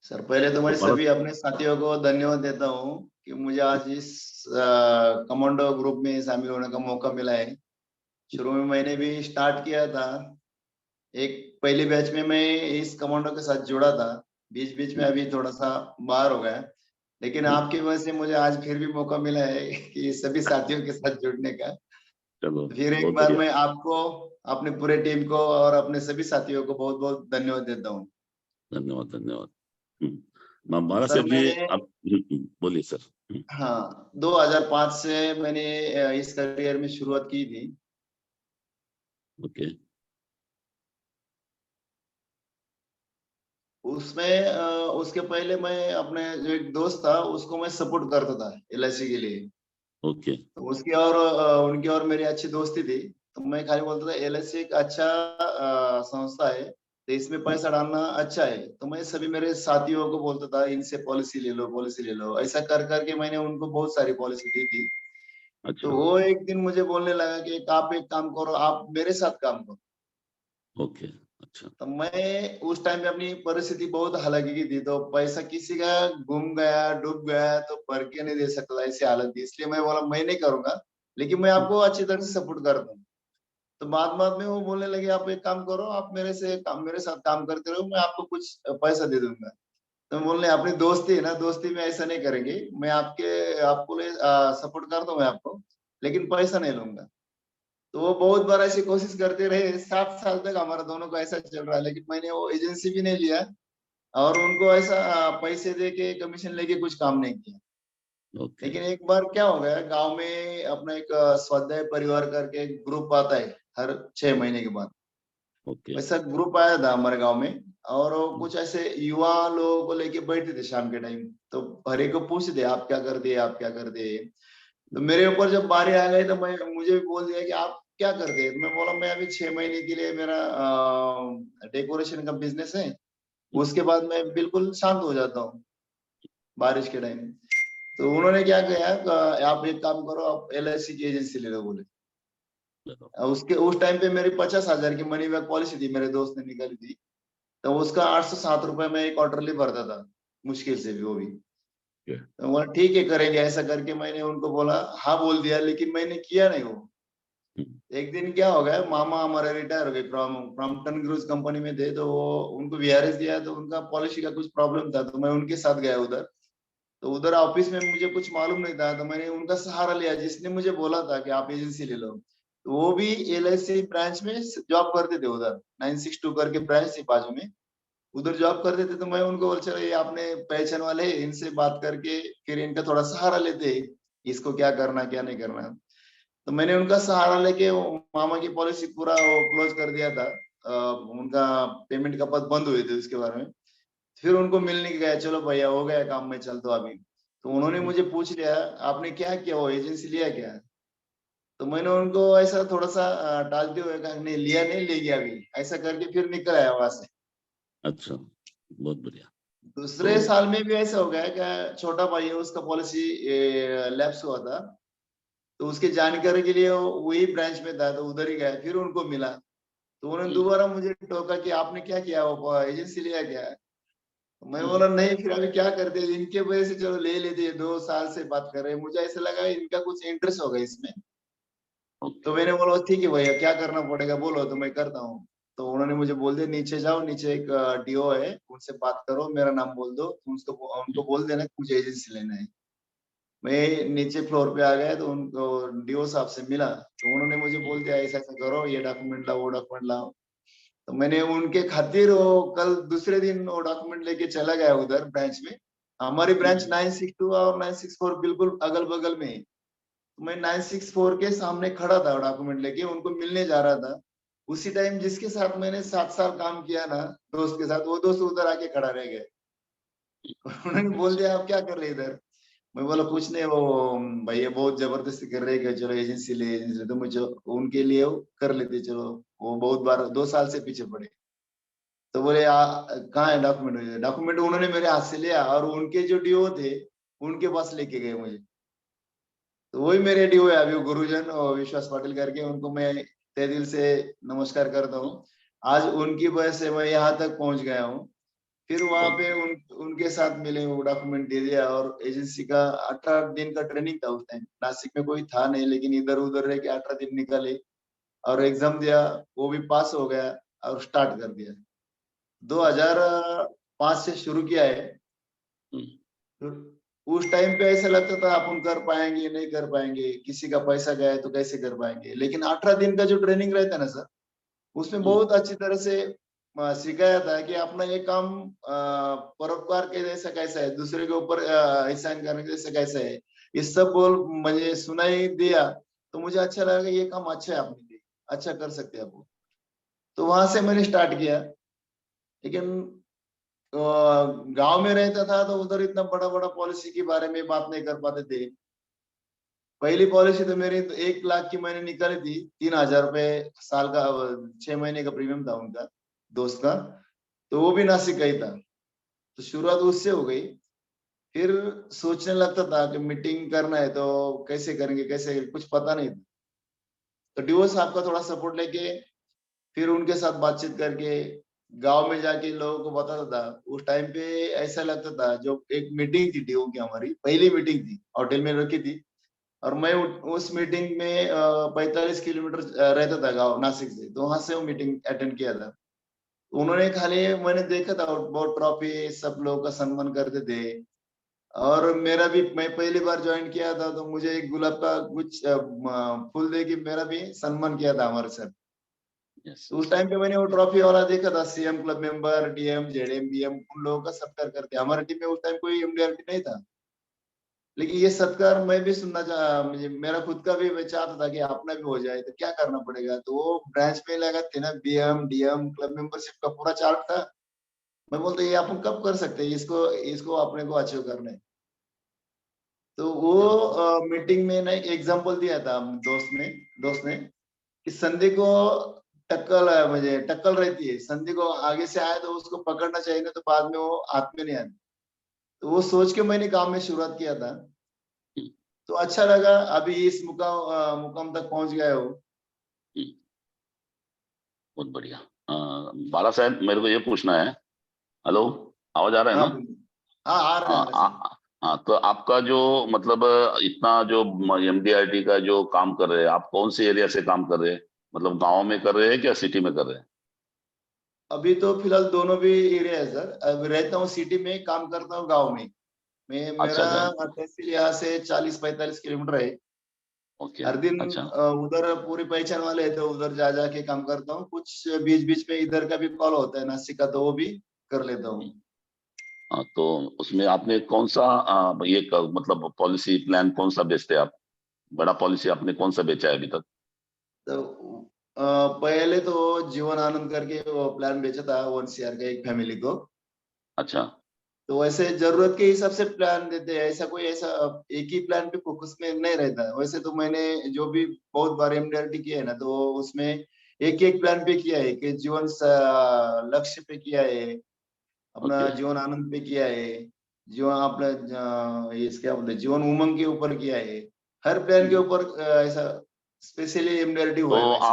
सर, पहले तो मैं तो बाला सभी अपने साथियों को धन्यवाद देता हूँ कि मुझे आज इस कमांडो ग्रुप में शामिल होने का मौका मिला है। शुरू में मैंने भी स्टार्ट किया था, एक पहले बैच में मैं इस कमांडो के साथ जुड़ा था। बीच बीच में अभी थोड़ा सा बाहर हो गया, लेकिन आपकी वजह से मुझे आज फिर भी मौका मिला है कि सभी साथियों के साथ जुड़ने का। चलो, फिर एक बहुत बार बढ़िया। मैं आपको, अपने पूरे टीम को और अपने सभी साथियों को बहुत बहुत धन्यवाद देता हूँ। धन्यवाद धन्यवाद। बाला सर साहब जी, मैंने, आप बोलिए सर। हाँ, 2005 से मैंने इस करियर में शुरुआत की थी। ओके। उसमें उसके पहले मैं अपने जो एक दोस्त था उसको मैं सपोर्ट करता था LIC के लिए। ओके। तो उसकी और उनकी और मेरी अच्छी दोस्ती थी। तो मैं खाली बोलता था LIC एक अच्छा संस्था है, तो इसमें पैसा डालना अच्छा है। तो मैं सभी मेरे साथियों को बोलता था इनसे पॉलिसी ले लो, पॉलिसी ले लो। ऐसा कर करके मैंने उनको बहुत सारी पॉलिसी दी थी। तो अच्छा। वो एक दिन मुझे बोलने लगा कि आप एक काम करो, आप मेरे साथ काम करो। ओके। अच्छा तो मैं उस टाइम पे अपनी परिस्थिति बहुत हालांकि की थी, तो पैसा किसी का गुम गया डूब गया तो भर के नहीं दे सकता, ऐसी हालत थी। इसलिए मैं बोला मैं नहीं करूंगा, लेकिन मैं आपको अच्छी तरह से सपोर्ट करता हूँ। तो बाद में वो बोलने लगे आप एक काम करो, आप मेरे साथ काम करते रहो, मैं आपको कुछ पैसा दे दूंगा। तो बोलने अपनी दोस्ती है ना, दोस्ती में ऐसा नहीं करेंगे, मैं आपको सपोर्ट करता हूँ मैं आपको, लेकिन पैसा नहीं लूंगा। तो वो बहुत बार ऐसी कोशिश करते रहे, 7 साल तक हमारा दोनों का ऐसा चल रहा है, लेकिन मैंने वो एजेंसी भी नहीं लिया और उनको ऐसा पैसे दे के कमीशन लेके कुछ काम नहीं किया। ओके लेकिन एक बार क्या हो गया, गांव में अपना एक स्वाध्याय परिवार करके एक ग्रुप आता है हर 6 महीने के बाद। ओके वैसा ग्रुप आया था हमारे गांव में, और वो कुछ ऐसे युवा लोगों को लेके बैठे थे शाम के टाइम। तो हर एक को पूछते थे आप क्या करते हैं, आप क्या करते हैं। तो मेरे ऊपर जब बारी आ गई तो मैं मुझे भी बोल दिया कि आप क्या करते हैं। मैं बोला मैं अभी 6 महीने के लिए मेरा डेकोरेशन का बिजनेस है, उसके बाद मैं बिल्कुल शांत हो जाता हूँ बारिश के टाइम। तो उन्होंने क्या किया, आप एक काम करो, आप LIC की एजेंसी ले लो बोले। उसके उस टाइम पे मेरी 50,000 की मनी बैक पॉलिसी थी, मेरे दोस्त ने निकाली थी। तो उसका 807 रुपए में एक क्वार्टरली भरता था, मुश्किल से भी वो भी। तो बोला ठीक है करेंगे, ऐसा करके मैंने उनको बोला हाँ बोल दिया, लेकिन मैंने किया नहीं वो। एक दिन क्या हो गया, मामा हमारे रिटायर हो गए, प्रॉम्प्टन क्रूज कंपनी में थे, तो वो उनको VRS दिया, तो उनका पॉलिसी का कुछ प्रॉब्लम था, तो मैं उनके साथ गया उधर। तो उधर ऑफिस में मुझे कुछ मालूम नहीं था, तो मैंने उनका सहारा लिया, जिसने मुझे बोला था कि आप एजेंसी ले लो। तो वो भी LIC ब्रांच में जॉब करते थे उधर, 962 करके ब्रांच थी बाजू में, उधर जॉब करते थे। तो मैं उनको बोल चलो ये आपने पहचान वाले हैं, इनसे बात करके फिर इनका थोड़ा सहारा लेते हैं, इसको क्या करना क्या नहीं करना। तो मैंने उनका सहारा लेके वो मामा की पॉलिसी पूरा वो क्लोज कर दिया था। उनका पेमेंट का पद बंद हुए थे उसके बारे में। फिर उनको मिलने गया, चलो भैया हो गया काम, में चल तो अभी। तो उन्होंने मुझे पूछ लिया आपने क्या किया, वो एजेंसी लिया क्या। तो मैंने उनको ऐसा थोड़ा सा टालते हुए कहा नहीं लिया, नहीं ले गया अभी, ऐसा करके फिर निकल आया वहां से। अच्छा बहुत बढ़िया तो दूसरे साल में भी ऐसा हो गया कि छोटा भाई है उसका पॉलिसी लैप्स हुआ था। तो उसके जानकारी के लिए वो वही ब्रांच में था, तो उधर ही गया, फिर उनको मिला। तो उन्होंने दोबारा मुझे टोका कि आपने क्या किया, वो एजेंसी लिया क्या। तो मैं बोला नहीं, फिर अभी क्या करते हैं, इनके वजह से चलो ले लेते हैं, 2 साल से बात कर रहे हैं, मुझे ऐसा लगा इनका कुछ इंटरेस्ट होगा इसमें। तो मैंने बोला ठीक है भैया क्या करना पड़ेगा बोलो तो मैं करता हूँ। तो उन्होंने मुझे बोल दिया नीचे जाओ, नीचे एक DO है, उनसे बात करो, मेरा नाम बोल दो, उनको उनको बोल देना कि मुझे एजेंसी लेना है। मैं नीचे फ्लोर पे आ गया, तो उनको DO साहब से मिला, तो उन्होंने मुझे बोल दिया ऐसा ऐसा करो, ये डॉक्यूमेंट लाओ, वो डॉक्यूमेंट लाओ। तो मैंने उनके खातिर वो कल दूसरे दिन वो डॉक्यूमेंट लेके चला गया उधर ब्रांच में। हमारी ब्रांच 962 और 964 बिल्कुल अगल बगल में है। तो मैं 964 के सामने खड़ा था डॉक्यूमेंट लेके, उनको मिलने जा रहा था। उसी टाइम जिसके साथ मैंने 7 साल काम किया ना, दोस्त के साथ, वो दोस्त उधर आके खड़ा रह गए। उन्होंने बोल दिया आप क्या कर रहे इधर। मैं बोला कुछ नहीं, वो भैया बहुत जबरदस्ती कर रहे हैं कि चलो एजेंसी ले, एजेंसी ले, तो मुझे उनके लिए वो कर लेते चलो। वो बहुत बार 2 साल से पीछे पड़े। तो बोले कहाँ है डॉक्यूमेंट, डॉक्यूमेंट उन्होंने मेरे हाथ से लिया और उनके जो DO थे उनके पास लेके गए मुझे। तो वही मेरे DO है अभी, वो गुरुजन और विश्वास पाटिल करके, उनको मैं तहे दिल से नमस्कार करता हूँ। आज उनकी वजह से मैं यहाँ तक पहुंच गया हूँ। फिर वहां पे उनके साथ मिले, वो डॉक्यूमेंट दे दिया, और एजेंसी का 18 दिन का ट्रेनिंग था उस टाइम, नासिक में कोई था नहीं, लेकिन इधर उधर रह के 18 दिन निकाले और एग्जाम दिया, वो भी पास हो गया और स्टार्ट कर दिया। 2005 से शुरू किया है। तो उस टाइम पे ऐसा लगता था अपन कर पाएंगे नहीं कर पाएंगे, किसी का पैसा गया है तो कैसे कर पाएंगे, लेकिन 18 दिन का जो ट्रेनिंग रहता है ना सर, उसमें बहुत अच्छी तरह से सिखाया था कि अपना ये काम परोपकार के जैसा कैसा है, दूसरे के ऊपर एहसान करने के जैसा कैसा है, ये सब बोल मुझे सुनाई दिया। तो मुझे अच्छा लगा कि ये काम अच्छा है अपने लिए, अच्छा कर सकते हैं आप। तो वहां से मैंने स्टार्ट किया। लेकिन गांव में रहता था तो उधर इतना बड़ा बड़ा पॉलिसी के बारे में बात नहीं कर पाते थे। पहली पॉलिसी तो मेरी तो 1 लाख की मैंने निकाली थी, 3,000 रुपए साल का, 6 महीने का प्रीमियम था उनका, दोस्त का। तो वो भी नासिक का ही था। तो शुरुआत उससे हो गई। फिर सोचने लगता था कि मीटिंग करना है तो कैसे करेंगे, कैसे, कुछ पता नहीं था। तो DO साहब का थोड़ा सपोर्ट लेके फिर उनके साथ बातचीत करके गांव में जाके लोगों को बताता था। उस टाइम पे ऐसा लगता था, जो एक मीटिंग थी डीओ की, हमारी पहली मीटिंग थी, होटल में रखी थी, और मैं उस मीटिंग में 45 किलोमीटर रहता था गाँव नासिक से, तो वहां से वो मीटिंग अटेंड किया था। उन्होंने खाली, मैंने देखा था बहुत ट्रॉफी सब लोगों का सम्मान करते थे, और मेरा भी, मैं पहली बार ज्वाइन किया था तो मुझे एक गुलाब का कुछ फूल दे के मेरा भी सम्मान किया था हमारे सर। Yes. तो उस टाइम पे मैंने वो ट्रॉफी वाला देखा था, CM, club member, DM, JDM, BM, उन लोगों का सत्कार करते। हमारे टीम में उस टाइम कोई एमडीआरटी नहीं था, लेकिन ये सत्कार मैं भी सुनना चाह, मुझे मेरा खुद का भी मैं चाहता था कि अपना भी हो जाए, तो क्या करना पड़ेगा। तो वो ब्रांच में लगा थे ना, बीएम, डीएम, क्लब मेंबरशिप का पूरा चार्ट था। मैं बोलता ये अपन कब कर सकते हैं, इसको इसको अपने को अचीव करना है। तो वो मीटिंग में ना एक एग्जांपल दिया था दोस्त ने कि संधि को मुझे टक्कल रहती है, संधि को आगे से आए तो उसको पकड़ना चाहिए ना, तो बाद में वो हाथ में नहीं आती। तो वो सोच के मैंने काम में शुरुआत किया था, तो अच्छा लगा। अभी इस मुकाम तक पहुंच गए हो। बहुत बढ़िया। बाला साहब, मेरे को ये पूछना है। हेलो, आवाज आ रहा है हाँ ना? बोलिए। हाँ आ रहा है सर। हाँ, तो आपका जो मतलब इतना जो एमडीआरटी का जो काम कर रहे हैं, आप कौन से एरिया से काम कर रहे हैं? मतलब गांव में कर रहे हैं क्या सिटी में कर रहे हैं? अभी तो फिलहाल दोनों भी एरिया है सर। अभी रहता हूँ सिटी में, काम करता हूँ गाँव में। मैं अच्छा मेरा अच्छा। तहसील यहाँ से 40-45 किलोमीटर है। ओके। हर दिन अच्छा। उधर पूरी पहचान वाले है, तो उधर जा जाके काम करता हूँ। कुछ बीच बीच में इधर का भी कॉल होता है नासिक का, तो वो भी कर लेता हूँ। हाँ, तो उसमें आपने कौन सा मतलब पॉलिसी प्लान कौन सा बेचते हैं आप? बड़ा पॉलिसी आपने कौन सा बेचा है अभी तक? तो पहले तो जीवन आनंद करके वो प्लान बेचा था 1 CR का एक फैमिली को। अच्छा। तो वैसे जरूरत के हिसाब से प्लान देते हैं, ऐसा कोई ऐसा एक ही प्लान पे फोकस में नहीं रहता है। वैसे तो मैंने जो भी बहुत बार एमडीआरटी किया है ना, तो उसमें एक एक प्लान पे किया है कि जीवन लक्ष्य पे किया है, अपना ओके। जीवन आनंद पे किया है, जीवन अपना ये क्या बोलते हैं, जीवन उमंग के ऊपर किया है। हर प्लान के ऊपर ऐसा स्पेशली एमडीआरटी तो हुआ है वैसे।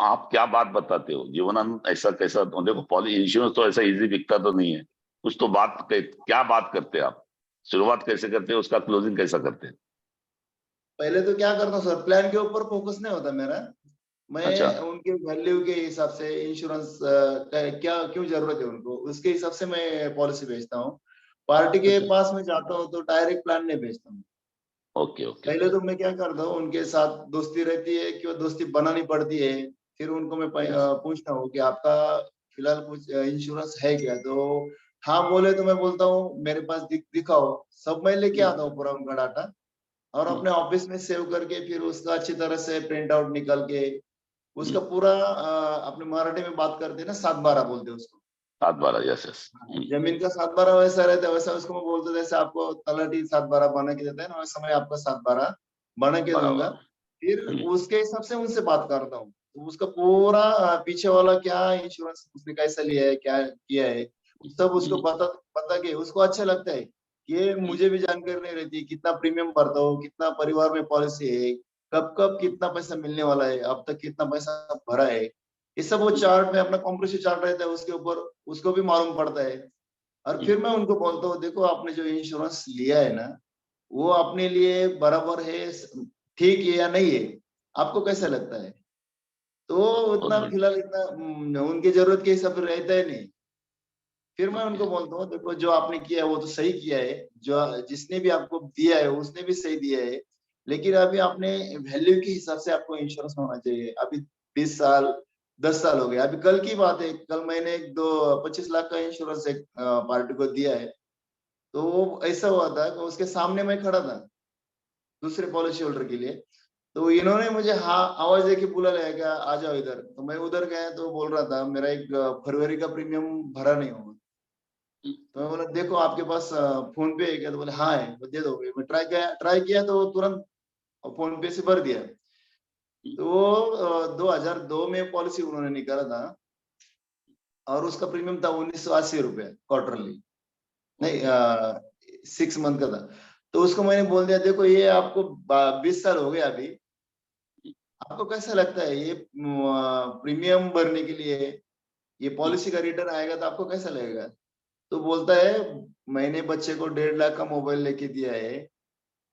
आप क्या बात बताते हो? जीवनानंद ऐसा कैसा? तो देखो, पॉली इंश्योरेंस तो ऐसा इजी बिकता तो नहीं है। कुछ तो क्या बात करते हैं आप? शुरुआत कैसे करते हैं, उसका क्लोजिंग कैसा करते हैं? पहले तो क्या करता हूँ सर, प्लान के ऊपर फोकस नहीं होता मेरा। अच्छा मैं उनके वैल्यू के हिसाब से इंश्योरेंस क्या क्यों जरूरत है उनको, उसके हिसाब से मैं पॉलिसी बेचता हूँ। पार्टी के अच्छा। पास में जाता हूँ तो डायरेक्ट प्लान नहीं बेचता हूँ। ओके ओके पहले ओके। तो मैं क्या करता हूँ, उनके साथ दोस्ती रहती है, क्यों दोस्ती बनानी पड़ती है। फिर उनको मैं पूछता हूँ कि आपका फिलहाल कुछ इंश्योरेंस है क्या, तो हाँ बोले तो मैं बोलता हूँ मेरे पास दिखाओ। सब मैं लेके आता हूँ पूरा उनका डाटा, और अपने ऑफिस में सेव करके फिर उसका अच्छी तरह से प्रिंट आउट निकाल के उसका पूरा अपने मराठी में बात करते हैं ना, 7/12 बोलते हैं उसको। 7/12, यस यस। जमीन का 7/12 वैसा रहता है, वैसा उसको मैं बोलता हूँ, जैसे आपको तलाटी 7/12 बना के देता है ना, वैसा मैं आपका 7/12 बना के दूंगा। बराबर। फिर उसके हिसाब से उनसे बात करता हूँ, तो उसका पूरा पीछे वाला क्या इंश्योरेंस उसने कैसा लिया है, क्या किया है, सब उसको पता के उसको अच्छा लगता है। ये मुझे भी जानकारी नहीं रहती, कितना प्रीमियम भरता हो, कितना परिवार में पॉलिसी है, कब कब कितना पैसा मिलने वाला है, अब तक कितना पैसा भरा है, ये सब वो चार्ट में अपना कॉम्प्रेसिव चार्ट रहता है उसके ऊपर, उसको भी मालूम पड़ता है। और फिर मैं उनको बोलता हूँ, देखो आपने जो इंश्योरेंस लिया है ना, वो अपने लिए बराबर है, ठीक है या नहीं है, आपको कैसा लगता है। तो बहुत उतना बढ़िया। फिलहाल इतना उनकी जरूरत के हिसाब से रहता है नहीं। फिर मैं ओके। उनको बोलता हूँ, देखो जो आपने किया है वो तो सही किया है, जो जिसने भी आपको दिया है उसने भी सही दिया है, लेकिन अभी आपने वैल्यू के हिसाब से आपको इंश्योरेंस होना चाहिए। अभी 20 साल 10 साल हो गए, अभी कल की बात है, कल मैंने 25 लाख का इंश्योरेंस एक पार्टी को दिया है। तो वो ऐसा हुआ था कि उसके सामने मैं खड़ा था दूसरे पॉलिसी होल्डर के लिए, तो इन्होंने मुझे हाँ आवाज देके बुला लिया क्या, आ जाओ इधर। तो मैं उधर गया, तो बोल रहा था मेरा एक फरवरी का प्रीमियम भरा नहीं होगा। तो मैं बोला देखो आपके पास फोन पे है क्या, तो बोले हाँ है, तो दे दो। मैं ट्राई किया तो तुरंत फोन पे से भर दिया। तो 2002 में पॉलिसी उन्होंने निकाला था, और उसका प्रीमियम था 1980 रुपया क्वार्टरली, नहीं 6 मंथ का था। तो उसको मैंने बोल दिया, देखो ये आपको 20 साल हो गए, अभी आपको कैसा लगता है ये प्रीमियम भरने के लिए ये पॉलिसी का रिटर्न आएगा तो आपको कैसा लगेगा? तो बोलता है मैंने बच्चे को 1.5 लाख का मोबाइल लेके दिया है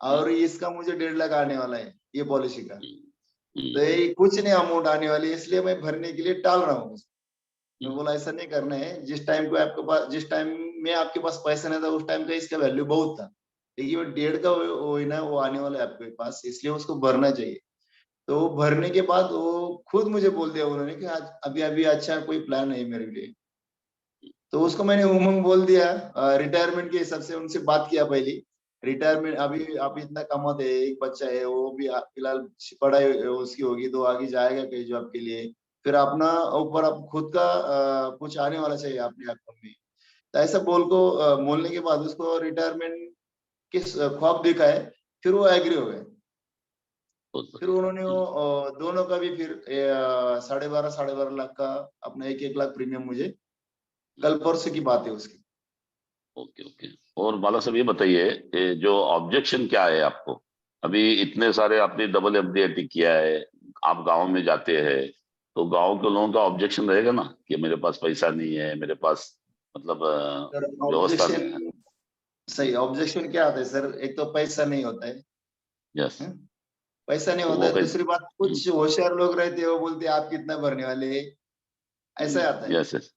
और इसका मुझे 1.5 लाख आने वाला है ये पॉलिसी का। तो ये कुछ नहीं अमाउंट आने वाली है इसलिए मैं भरने के लिए टाल रहा हूँ। मैं बोला ऐसा नहीं करना है, जिस टाइम को आपके पास, जिस टाइम में आपके पास पैसा नहीं था उस टाइम का इसका वैल्यू बहुत था, लेकिन वो 1.5 का वो है ना वो आने वाला है आपके पास, इसलिए उसको भरना चाहिए। तो वो भरने के बाद वो खुद मुझे बोल दिया उन्होंने कि आज अभी अभी अच्छा कोई प्लान नहीं मेरे लिए। तो उसको मैंने उमंग बोल दिया, रिटायरमेंट के हिसाब से उनसे बात किया पहले। रिटायरमेंट अभी आप इतना कमाते हैं, एक बच्चा है वो भी फिलहाल पढ़ाई उसकी होगी तो आगे जाएगा कहीं जॉब के लिए, फिर अपना ऊपर आप खुद का कुछ आने वाला चाहिए अपने अकाउंट में। तो ऐसा बोलने के बाद उसको रिटायरमेंट किस ख्वाब देखा है, फिर वो एग्री हो गए। फिर उन्होंने वो दोनों का भी फिर 12.5 लाख का अपना 1 लाख प्रीमियम मुझे कल परसों की बात है उसकी। Okay okay. और बाला साहब ये बताइए, ये जो ऑब्जेक्शन क्या है आपको? अभी इतने सारे आपने डबल एफडी किया है, आप गांव में जाते हैं तो गांव के लोगों का ऑब्जेक्शन रहेगा ना कि मेरे पास पैसा नहीं है, मेरे पास मतलब सर व्यवस्था नहीं है। ऑब्जेक्शन, सही ऑब्जेक्शन क्या आता है सर? एक तो पैसा नहीं होता है, यस। पैसा नहीं तो होता वो है। दूसरी बात कुछ होशियार लोग रहते हैं वो बोलते हैं आप कितना भरने वाले हैं, ऐसा आता है। यस यस,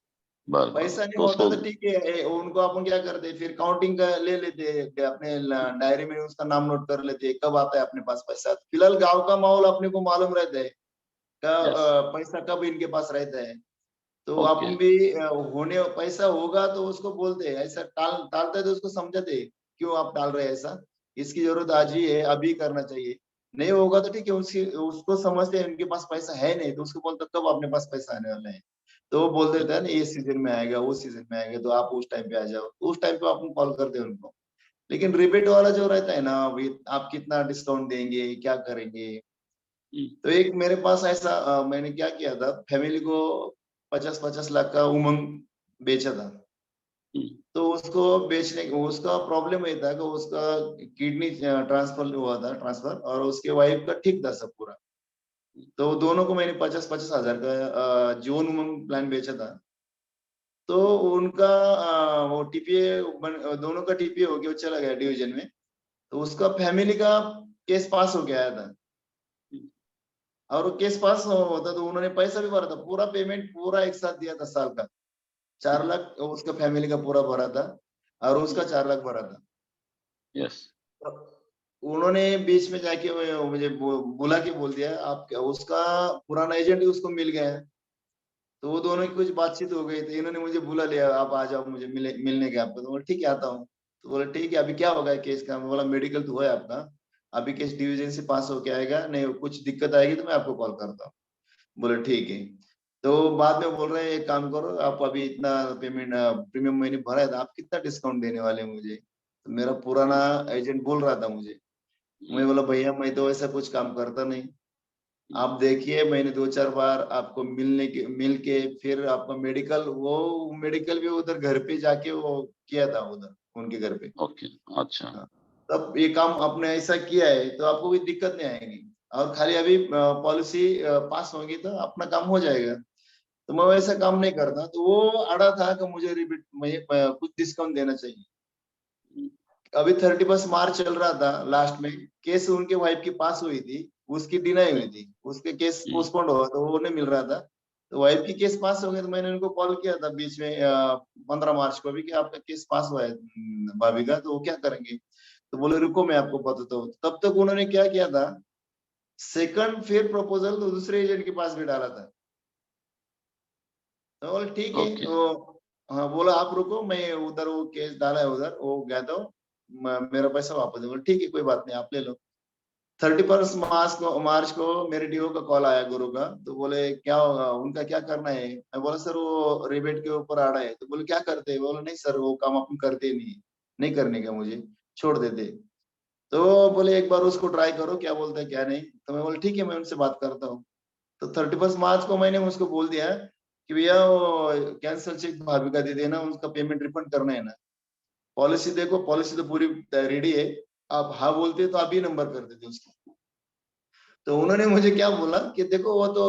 बराबर। पैसा नहीं तो होता उसको तो ठीक है, उनको अपन क्या करते हैं फिर काउंटिंग का ले लेते हैं, अपने डायरी में उसका नाम नोट कर लेते हैं कब आता है अपने पास पैसा। फिलहाल गांव का माहौल अपने को मालूम रहता है यस। पैसा कब इनके पास रहता है। तो ओके अपन भी होने पैसा होगा तो उसको बोलते हैं, ऐसा टालते तो उसको समझाते हैं, क्यों आप टाल रहे हैं ऐसा, इसकी जरूरत आज ही है, अभी करना चाहिए। नहीं होगा तो ठीक है, उसको समझते हैं उनके पास पैसा है नहीं तो उसको बोलते कब अपने पास पैसा आने वाला है। तो वो बोल देता है ना ये सीजन में आएगा वो सीजन में आएगा तो आप उस टाइम पे आ जाओ, तो उस टाइम पे अपन कॉल करते हैं उनको। लेकिन रिबेट वाला जो रहता है ना, अभी आप कितना डिस्काउंट देंगे क्या करेंगे। तो एक मेरे पास ऐसा मैंने क्या किया था, फैमिली को 50-50 लाख का उमंग बेचा था। तो उसको बेचने उसका प्रॉब्लम ये था कि उसका किडनी ट्रांसफर हुआ था, ट्रांसफर, और उसके वाइफ का ठीक था सब पूरा। तो दोनों को मैंने 50-50 हजार का जीवन उमंग प्लान बेचा था। तो उनका वो टीपीए दोनों का टीपीए हो गया, वो चला गया डिवीजन में। तो उसका फैमिली का केस पास हो गया था, और वो केस पास होता तो उन्होंने पैसा भी भरा था, पूरा पेमेंट पूरा एक साथ दिया था साल का। 4 लाख उसका फैमिली का पूरा भरा था और उसका 4 लाख भरा था। यस। उन्होंने बीच में जाके मुझे बुला के बोल दिया आप क्या, उसका पुराना एजेंट ही उसको मिल गया है। तो वो दोनों की कुछ बातचीत हो गई, तो इन्होंने मुझे बुला लिया, आप आ जाओ मुझे मिलने के आपको। तो बोला ठीक है आता हूँ। तो बोला ठीक है अभी क्या होगा केस का? मैं बोला मेडिकल तो है आपका, अभी केस डिवीजन से पास होके आएगा, नहीं कुछ दिक्कत आएगी तो मैं आपको कॉल करता हूँ। बोले ठीक है। तो बाद में बोल रहे हैं एक काम करो, आप अभी इतना पेमेंट प्रीमियम मैंने भरा है, आप कितना डिस्काउंट देने वाले हैं मुझे? तो मेरा पुराना एजेंट बोल रहा था मुझे। मैं बोला भैया मैं तो ऐसा कुछ काम करता नहीं, आप देखिए मैंने 2-4 बार आपको मिल के फिर आपका मेडिकल भी उधर घर पे जाके वो किया था उधर उनके घर पे। ओके। अच्छा। हाँ, तब ये काम आपने ऐसा किया है तो आपको कोई दिक्कत नहीं आएगी, और खाली अभी पॉलिसी पास होगी तो अपना काम हो जाएगा। तो मैं वैसा काम नहीं करता, तो वो अड़ा था कि मुझे रिबेट मुझे कुछ डिस्काउंट देना चाहिए। अभी 31 मार्च चल रहा था, लास्ट में केस उनके वाइफ की पास हुई थी, उसकी डिनाई हुई थी, उसके केस पोस्टपोन्ड हुआ तो वो नहीं मिल रहा था। तो वाइफ की केस पास हो गई तो मैंने उनको कॉल किया था बीच में 15 मार्च को भी कि आपका केस पास हुआ है भाभी का, तो वो क्या करेंगे? तो बोले रुको मैं आपको बताता हूँ। तब तक उन्होंने क्या किया था, सेकंड फिर प्रपोजल तो दूसरे एजेंट के पास भी डाला था। तो बोले ठीक है ओके। तो हाँ, बोला आप रुको मैं उधर वो केस डाला है उधर वो गया था, मेरा पैसा वापस दे। बोले ठीक है कोई बात नहीं आप ले लो। 31 मार्च को मेरे डीओ का कॉल आया गुरु का, तो बोले क्या होगा उनका क्या करना है? मैं बोला सर वो रिबेट के ऊपर आ रहा है। तो बोले क्या करते हैं? बोला नहीं सर वो काम अपन करते ही नहीं करने का, मुझे छोड़ देते। तो बोले एक बार उसको ट्राई करो क्या बोलता है क्या नहीं। तो मैं बोला ठीक है मैं उनसे बात करता हूँ। तो 31 मार्च को मैंने उसको बोल दिया कि भैया वो कैंसल चेक भाभी का दे देना, उसका पेमेंट रिफंड करना है ना। पॉलिसी देखो, पॉलिसी तो पूरी रेडी है, आप हाँ बोलते तो आप ही नंबर कर देते उसको। तो उन्होंने मुझे क्या बोला कि देखो वो तो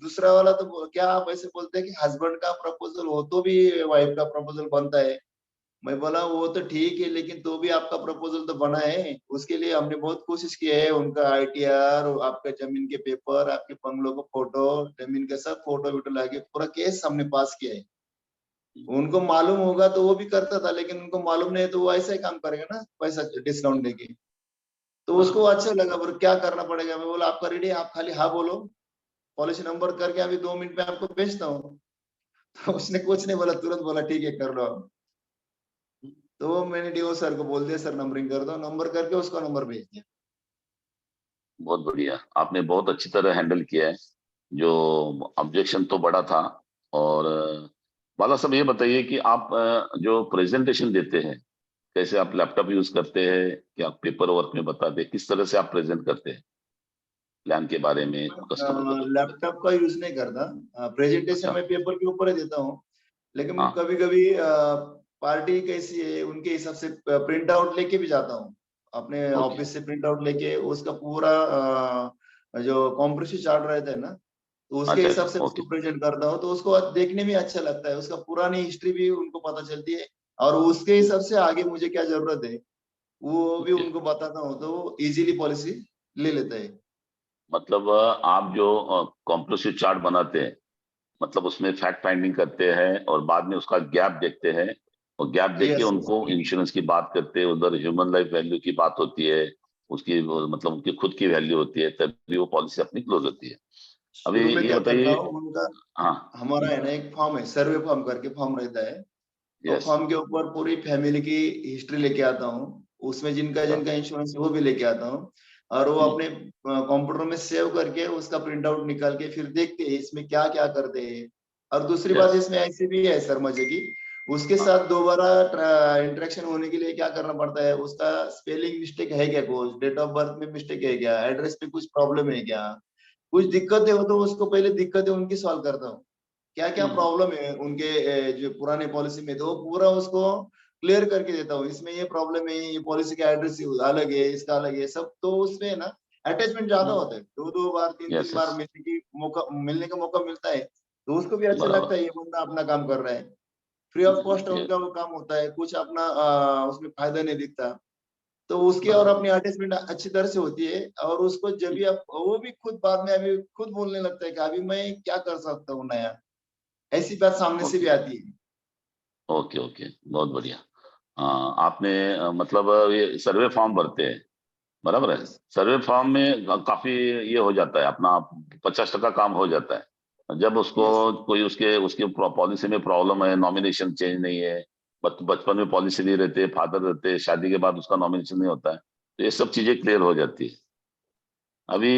दूसरा वाला तो क्या आप ऐसे बोलते हैं कि हस्बैंड का प्रपोजल हो तो भी वाइफ का प्रपोजल बनता है। मैं बोला वो तो ठीक है लेकिन तो भी आपका प्रपोजल तो बना है, उसके लिए हमने बहुत कोशिश की है, उनका ITR, आपका जमीन के पेपर, आपके बंगलों को फोटो, जमीन के सब फोटो वोटो लाके पूरा केस हमने पास किया है। उनको मालूम होगा तो वो भी करता था, लेकिन उनको मालूम नहीं है तो वो ऐसा ही काम करेगा ना, पैसा डिस्काउंट देके। तो उसको अच्छा लगा, बोले क्या करना पड़ेगा? मैं बोला आपका रेडी है, आप खाली हाँ बोलो, पॉलिसी नंबर करके अभी 2 मिनट में आपको भेजता हूँ। तो उसने कुछ नहीं बोला, तुरंत बोला ठीक है कर लो आप। तो मैंने DO सर को बोल दिया सर नंबरिंग कर दो, नंबर करके उसका नंबर भेज दिया। बहुत बढ़िया, आपने बहुत अच्छी तरह हैंडल किया है। जो ऑब्जेक्शन तो बड़ा था। और बाला साहब ये बताइए कि आप जो प्रेजेंटेशन देते हैं, कैसे आप लैपटॉप यूज करते हैं या पेपर वर्क में बता दे, किस तरह से आप प्रेजेंट करते हैं प्लान के बारे में कस्टमर को? लैपटॉप का यूज नहीं करता, प्रेजेंटेशन अच्छा। में पेपर के ऊपर ही देता हूँ। लेकिन हाँ। कभी कभी पार्टी कैसी है उनके हिसाब से प्रिंट आउट लेके भी जाता हूँ, अपने ओके। ऑफिस से प्रिंट आउट लेके उसका पूरा जो कॉम्प्रेसिव चार्ट रहता है ना, तो उसके अच्छा हिसाब अच्छा, से ओके। उसको प्रेजेंट करता हूँ, तो उसको देखने में अच्छा लगता है, उसका पुरानी हिस्ट्री भी उनको पता चलती है, और उसके हिसाब से आगे मुझे क्या जरूरत है वो भी ओके, उनको बताता हूँ, तो वो इजीली पॉलिसी ले लेता है। मतलब आप जो कॉम्प्रेसिव चार्ट बनाते हैं, मतलब उसमें फैक्ट फाइंडिंग करते हैं और बाद में उसका गैप देखते हैं, और गैप देख के यस यस। उनको इंश्योरेंस की बात करते हैं, उधर ह्यूमन लाइफ वैल्यू की बात होती है, उसकी मतलब उनकी खुद की वैल्यू होती है, तभी वो पॉलिसी अपनी क्लोज होती है। अभी शुरू में ये क्या करता बताइए। हूँ उनका, हाँ। हमारा है ना एक फॉर्म है, सर्वे फॉर्म करके फॉर्म रहता है, तो यस। फॉर्म के ऊपर पूरी फैमिली की हिस्ट्री लेके आता हूँ, उसमें जिनका जिनका इंश्योरेंस है वो भी लेके आता हूँ, और वो अपने कंप्यूटर में सेव करके उसका प्रिंट आउट निकाल के फिर देखते हैं इसमें क्या क्या करते हैं। और दूसरी बात यस। इसमें ऐसी भी है सर मजे की, उसके हाँ। साथ दोबारा इंटरेक्शन होने के लिए क्या करना पड़ता है, उसका स्पेलिंग मिस्टेक है क्या, कुछ डेट ऑफ बर्थ में मिस्टेक है क्या, एड्रेस पे कुछ प्रॉब्लम है क्या, कुछ दिक्कतें हो तो उसको पहले दिक्कतें उनकी सॉल्व करता हूँ, क्या क्या हम्म, प्रॉब्लम है उनके जो पुराने पॉलिसी में, तो वो पूरा उसको क्लियर करके देता हूँ, इसमें ये प्रॉब्लम है, ये पॉलिसी का एड्रेस अलग है, इसका अलग है, सब तो उसमें ना अटैचमेंट ज्यादा होता है, दो दो बार तीन यस तीन यस, बार मिलने का मौका मिलता है, तो उसको भी अच्छा लगता बराबर। है ये बंदा अपना काम कर रहा है, फ्री ऑफ कॉस्ट ये उनका वो काम होता है, कुछ अपना उसमें फायदा नहीं दिखता, तो उसकी और बराबर। अपनी अटैचमेंट अच्छी तरह से होती है, और उसको जब भी आप, वो भी खुद बाद में अभी खुद बोलने लगता है कि अभी मैं क्या कर सकता हूँ नया, ऐसी बात सामने से भी ओके आती है। ओके ओके, बहुत बढ़िया। आपने मतलब ये सर्वे फॉर्म भरते हैं, बराबर है? यस सर्वे फॉर्म में काफी ये हो जाता है अपना, 50% काम हो जाता है। जब उसको यस कोई उसके उसके पॉलिसी में प्रॉब्लम है, नॉमिनेशन चेंज नहीं है, बचपन में पॉलिसी नहीं रहते, फादर रहते, शादी के बाद उसका नॉमिनेशन नहीं होता है, तो ये सब चीजें क्लियर हो जाती है। अभी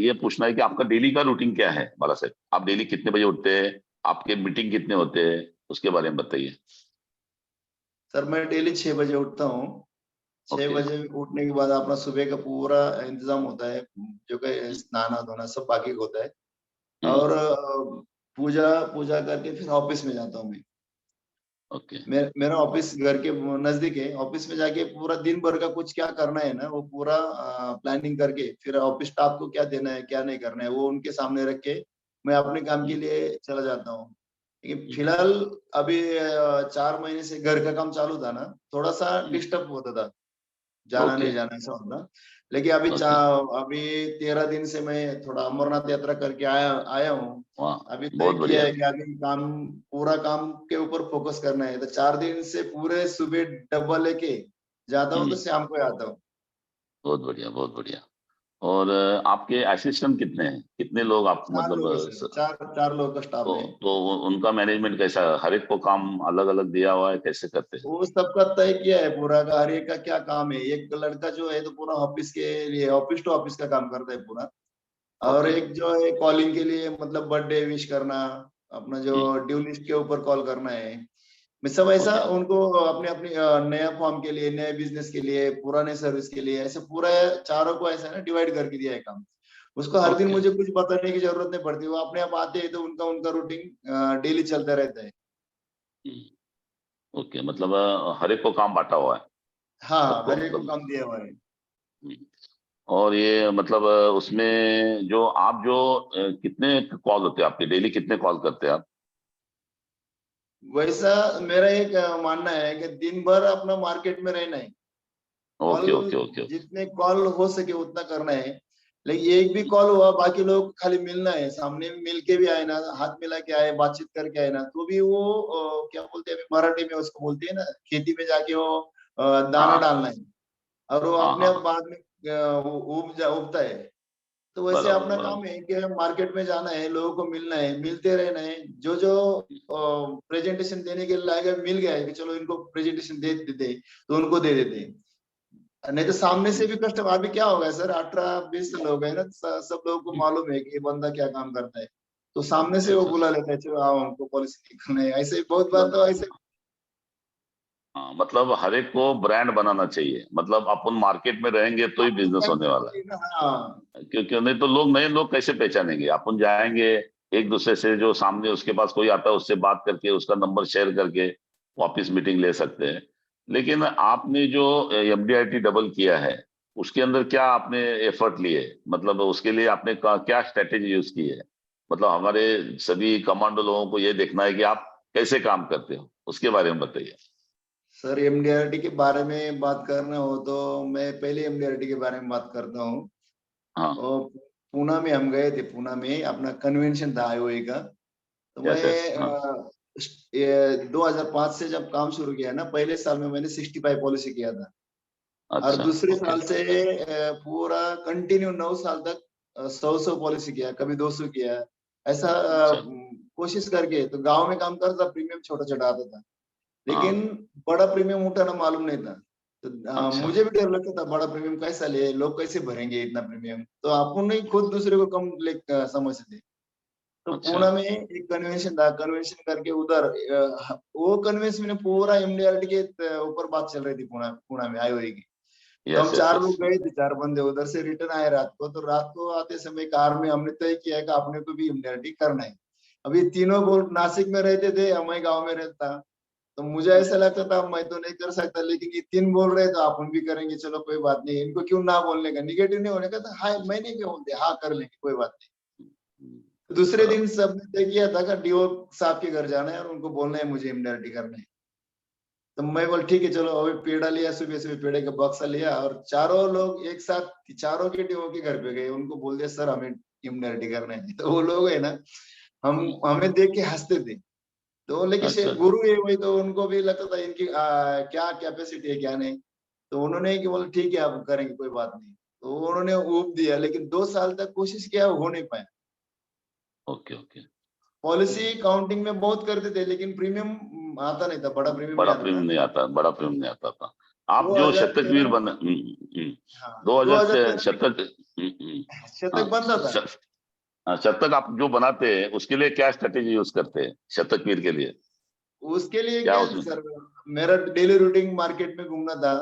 ये पूछना है कि आपका डेली का रूटीन क्या है बाला साहब? आप डेली कितने बजे उठते हैं? आपके मीटिंग कितने होते हैं? उसके बारे में बताइए। सर, मैं डेली 6 बजे उठता हूँ। छह ओके। बजे उठने के बाद अपना सुबह का पूरा इंतजाम होता है, जो कि स्नाना धोना सब बाकी का होता है, हम्म। और पूजा पूजा करके फिर ऑफिस में जाता हूँ मैं। ओके मेरा ऑफिस घर के नजदीक है, ऑफिस में जाके पूरा दिन भर का कुछ क्या करना है ना वो पूरा प्लानिंग करके फिर ऑफिस स्टाफ को क्या देना है क्या नहीं करना है वो उनके सामने रख के मैं अपने काम के लिए चला जाता हूँ। लेकिन फिलहाल अभी 4 महीने से घर का काम चालू था ना, थोड़ा सा डिस्टर्ब होता था, जाना ओके नहीं जाना ऐसा होता। लेकिन अभी ओके। अभी 13 दिन से मैं थोड़ा अमरनाथ यात्रा करके आया आया हूँ। वाह, अभी तय बहुत किया बढ़िया। है कि अभी काम, पूरा काम के ऊपर फोकस करना है, तो 4 दिन से पूरे सुबह डब्बा लेके जाता हूँ, तो हम्म, शाम को आता हूँ। बहुत बढ़िया बहुत बढ़िया। और आपके असिस्टेंट कितने हैं, कितने लोग आप चार मतलब लोग है सर, चार चार लोग का स्टाफ है। तो उनका मैनेजमेंट कैसा है? हर एक को काम अलग अलग दिया हुआ है, कैसे करते हैं? वो सबका तय किया है पूरा का, हर एक का क्या काम है, एक लड़का जो है तो पूरा ऑफिस के लिए ऑफिस टू ऑफिस का काम करता है पूरा, और ओके। एक जो है कॉलिंग के लिए, मतलब बर्थडे विश करना, अपना जो ड्यू लिस्ट के ऊपर कॉल करना है, मैं सब ऐसा ओके उनको अपने अपने नया फॉर्म के लिए, नए बिजनेस के लिए, पुराने सर्विस के लिए, ऐसे पूरा चारों को ऐसा ना डिवाइड करके दिया है काम। उसको हर दिन ओके। मुझे कुछ बताने की जरूरत नहीं पड़ती, वो अपने आप आते हैं, तो उनका उनका रूटीन डेली चलता रहता है। ओके, मतलब हर एक को काम बांटा हुआ है हाँ, सबको, हर एक को मतलब। काम दिया हुआ है। हम्म, और ये मतलब उसमें जो आप जो कितने कॉल होते हैं आपके, डेली कितने कॉल करते हैं आप? वैसा मेरा एक मानना है कि दिन भर अपना मार्केट में रहना है। Okay call okay okay. जितने कॉल हो सके उतना करना है। लेकिन एक भी कॉल हुआ बाकी लोग खाली मिलना है, सामने मिल के भी आए ना, हाथ मिला के आए, बातचीत करके आए ना, तो भी वो क्या बोलते हैं अभी मराठी में उसको बोलते हैं ना, खेती में जाके वो दाना हाँ डालना है और वो हाँ अपने हाँ आप हाँ, बाद में उगता है। तो वैसे बराबर अपना काम बराबर। है कि मार्केट में जाना है, लोगों को मिलना है, मिलते रहना है। जो जो प्रेजेंटेशन देने के लायक मिल गया है कि चलो इनको प्रेजेंटेशन दे देते, तो उनको दे देते हैं। नहीं तो सामने से भी कस्टमर, अभी क्या होगा सर, 18-20 लोग है ना, सब लोगों को मालूम है कि ये बंदा क्या काम करता है, तो सामने से अच्छा वो अच्छा बुला अच्छा, लेता है, चलो आओ हमको पॉलिसी लिखना है। ऐसे ही बहुत बार तो बराबर। ऐसे। हाँ मतलब हर एक को ब्रांड बनाना चाहिए, मतलब अपन मार्केट में रहेंगे तो ही आपको बिजनेस होने पहचान वाला चाहिए ना, हाँ। है, क्योंकि नहीं तो लोग, नए लोग कैसे पहचानेंगे? अपन जाएंगे एक दूसरे से, जो सामने उसके पास कोई आता है उससे बात करके, उसका नंबर शेयर करके वापस मीटिंग ले सकते हैं। लेकिन आपने जो MDRT डबल किया है, उसके अंदर क्या आपने एफर्ट लिए, मतलब उसके लिए आपने क्या स्ट्रेटेजी यूज की है? मतलब हमारे सभी कमांडो लोगों को ये देखना है कि आप कैसे काम करते हो, उसके बारे में बताइए। सर एमडीआरटी के बारे में बात करना हो तो मैं पहले एमडीआरटी के बारे में बात करता हूँ। हाँ। और पूना में हम गए थे, पूना में अपना कन्वेंशन था आईओए का। तो यस यस। मैं हाँ। 2005 से जब काम शुरू किया ना, पहले साल में मैंने 65 पॉलिसी किया था। और अच्छा। दूसरे ओके। साल से पूरा कंटिन्यू 9 साल तक 100 पॉलिसी किया, कभी 200 किया। ऐसा अच्छा। कोशिश करके तो गांव में काम करता, प्रीमियम छोटा छोटा आता था, लेकिन हाँ। बड़ा प्रीमियम उठाना मालूम नहीं था। तो अच्छा। मुझे भी डर लगता था, बड़ा प्रीमियम कैसा ले, लोग कैसे भरेंगे इतना प्रीमियम, तो अपन नहीं खुद दूसरे को कम समझते थे। तो अच्छा। पुणे में एक कन्वेंशन था, कन्वेंशन करके उधर वो कन्वेंशन में पूरा एमडीआरटी के ऊपर बात चल रही थी, पुणे पुणे में आईओए की। तो यस हम यस 4 यस। लोग गए थे, 4 बंदे उधर से रिटर्न आए रात को। तो रात को आते समय कार में हमने तय किया कि अपने को भी एमडीआरटी करना है। अभी तीनों बोल नासिक में रहते थे, मैं गाँव में रहता। तो मुझे ऐसा लगता था मैं तो नहीं कर सकता, लेकिन ये 3 बोल रहे तो अपन भी करेंगे, चलो कोई बात नहीं, इनको क्यों ना बोलने का, निगेटिव नहीं होने का, तो हाँ मैंने क्यों बोलते, हाँ कर लेंगे कोई बात नहीं। तो दूसरे दिन बराबर। सबने तय किया था कि डीओ साहब के घर जाना है और उनको बोलना है मुझे एमडीआरटी करना है। तो मैं बोल ठीक है चलो, अभी पेड़ा लिया, सुबह सुबह पेड़े का बक्सा लिया और चारों लोग एक साथ, चारों के डीओ के घर पे गए, उनको बोल दिया सर हमें एमडीआरटी करना है। तो वो लोग है ना, हम हमें देख के हंसते थे। तो लेकिन अच्छा। गुरु है वही, तो उनको भी लगता था इनकी क्या कैपेसिटी है क्या नहीं। तो उन्होंने कि बोले ठीक है आप करेंगे कोई बात नहीं। तो उन्होंने ऊब दिया, लेकिन 2 साल तक कोशिश किया, हो नहीं पाया। Okay okay. पॉलिसी काउंटिंग में बहुत करते थे, लेकिन प्रीमियम आता नहीं था, बड़ा प्रीमियम नहीं बड़ा आता प्रेम था। नहीं आता, बड़ा प्रेम नहीं आता था। आप जो शतकवीर 2013, बने, हाँ 2000 2013 में शतक, शतक हाँ बनता था। शतक आप जो बनाते हैं उसके लिए क्या स्ट्रेटेजी यूज करते हैं, शतकवीर के लिए उसके लिए क्या क्या उसमें? सर, मेरा डेली रूटीन मार्केट में घूमना था।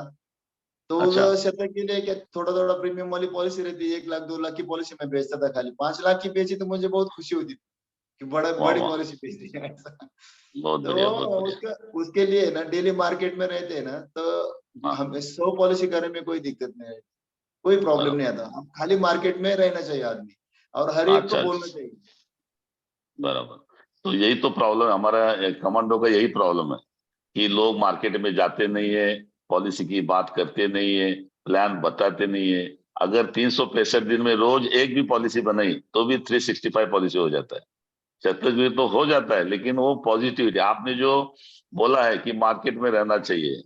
तो अच्छा। वो शतक के लिए क्या, थोड़ा थोड़ा प्रीमियम वाली पॉलिसी रहती है, 1 लाख 2 लाख की पॉलिसी मैं बेचता था, खाली 5 लाख की बेची तो मुझे बहुत खुशी होती थी कि बड़ा वाह बड़ी वाह, पॉलिसी बेच दी है ऐसा। बहुत तो बढ़िया बहुत बढ़िया। उसका उसके लिए ना डेली मार्केट में रहते हैं ना, तो हाँ। हमें 100 पॉलिसी करने में कोई दिक्कत नहीं है, कोई प्रॉब्लम नहीं बराबर। आता। अब खाली मार्केट में रहना चाहिए आदमी, और हर एक को अच्छा बोलना अच्छा। चाहिए। बराबर। तो यही तो प्रॉब्लम है हमारा, कमांडो का यही प्रॉब्लम है कि लोग मार्केट में जाते नहीं है, पॉलिसी की बात करते नहीं है, प्लान बताते नहीं है। अगर 365 दिन में रोज एक भी पॉलिसी बनाई तो भी 365 पॉलिसी हो जाता है। छत्तीसगढ़ तो हो जाता है, लेकिन वो पॉजिटिविटी आपने जो बोला है कि मार्केट में रहना चाहिए,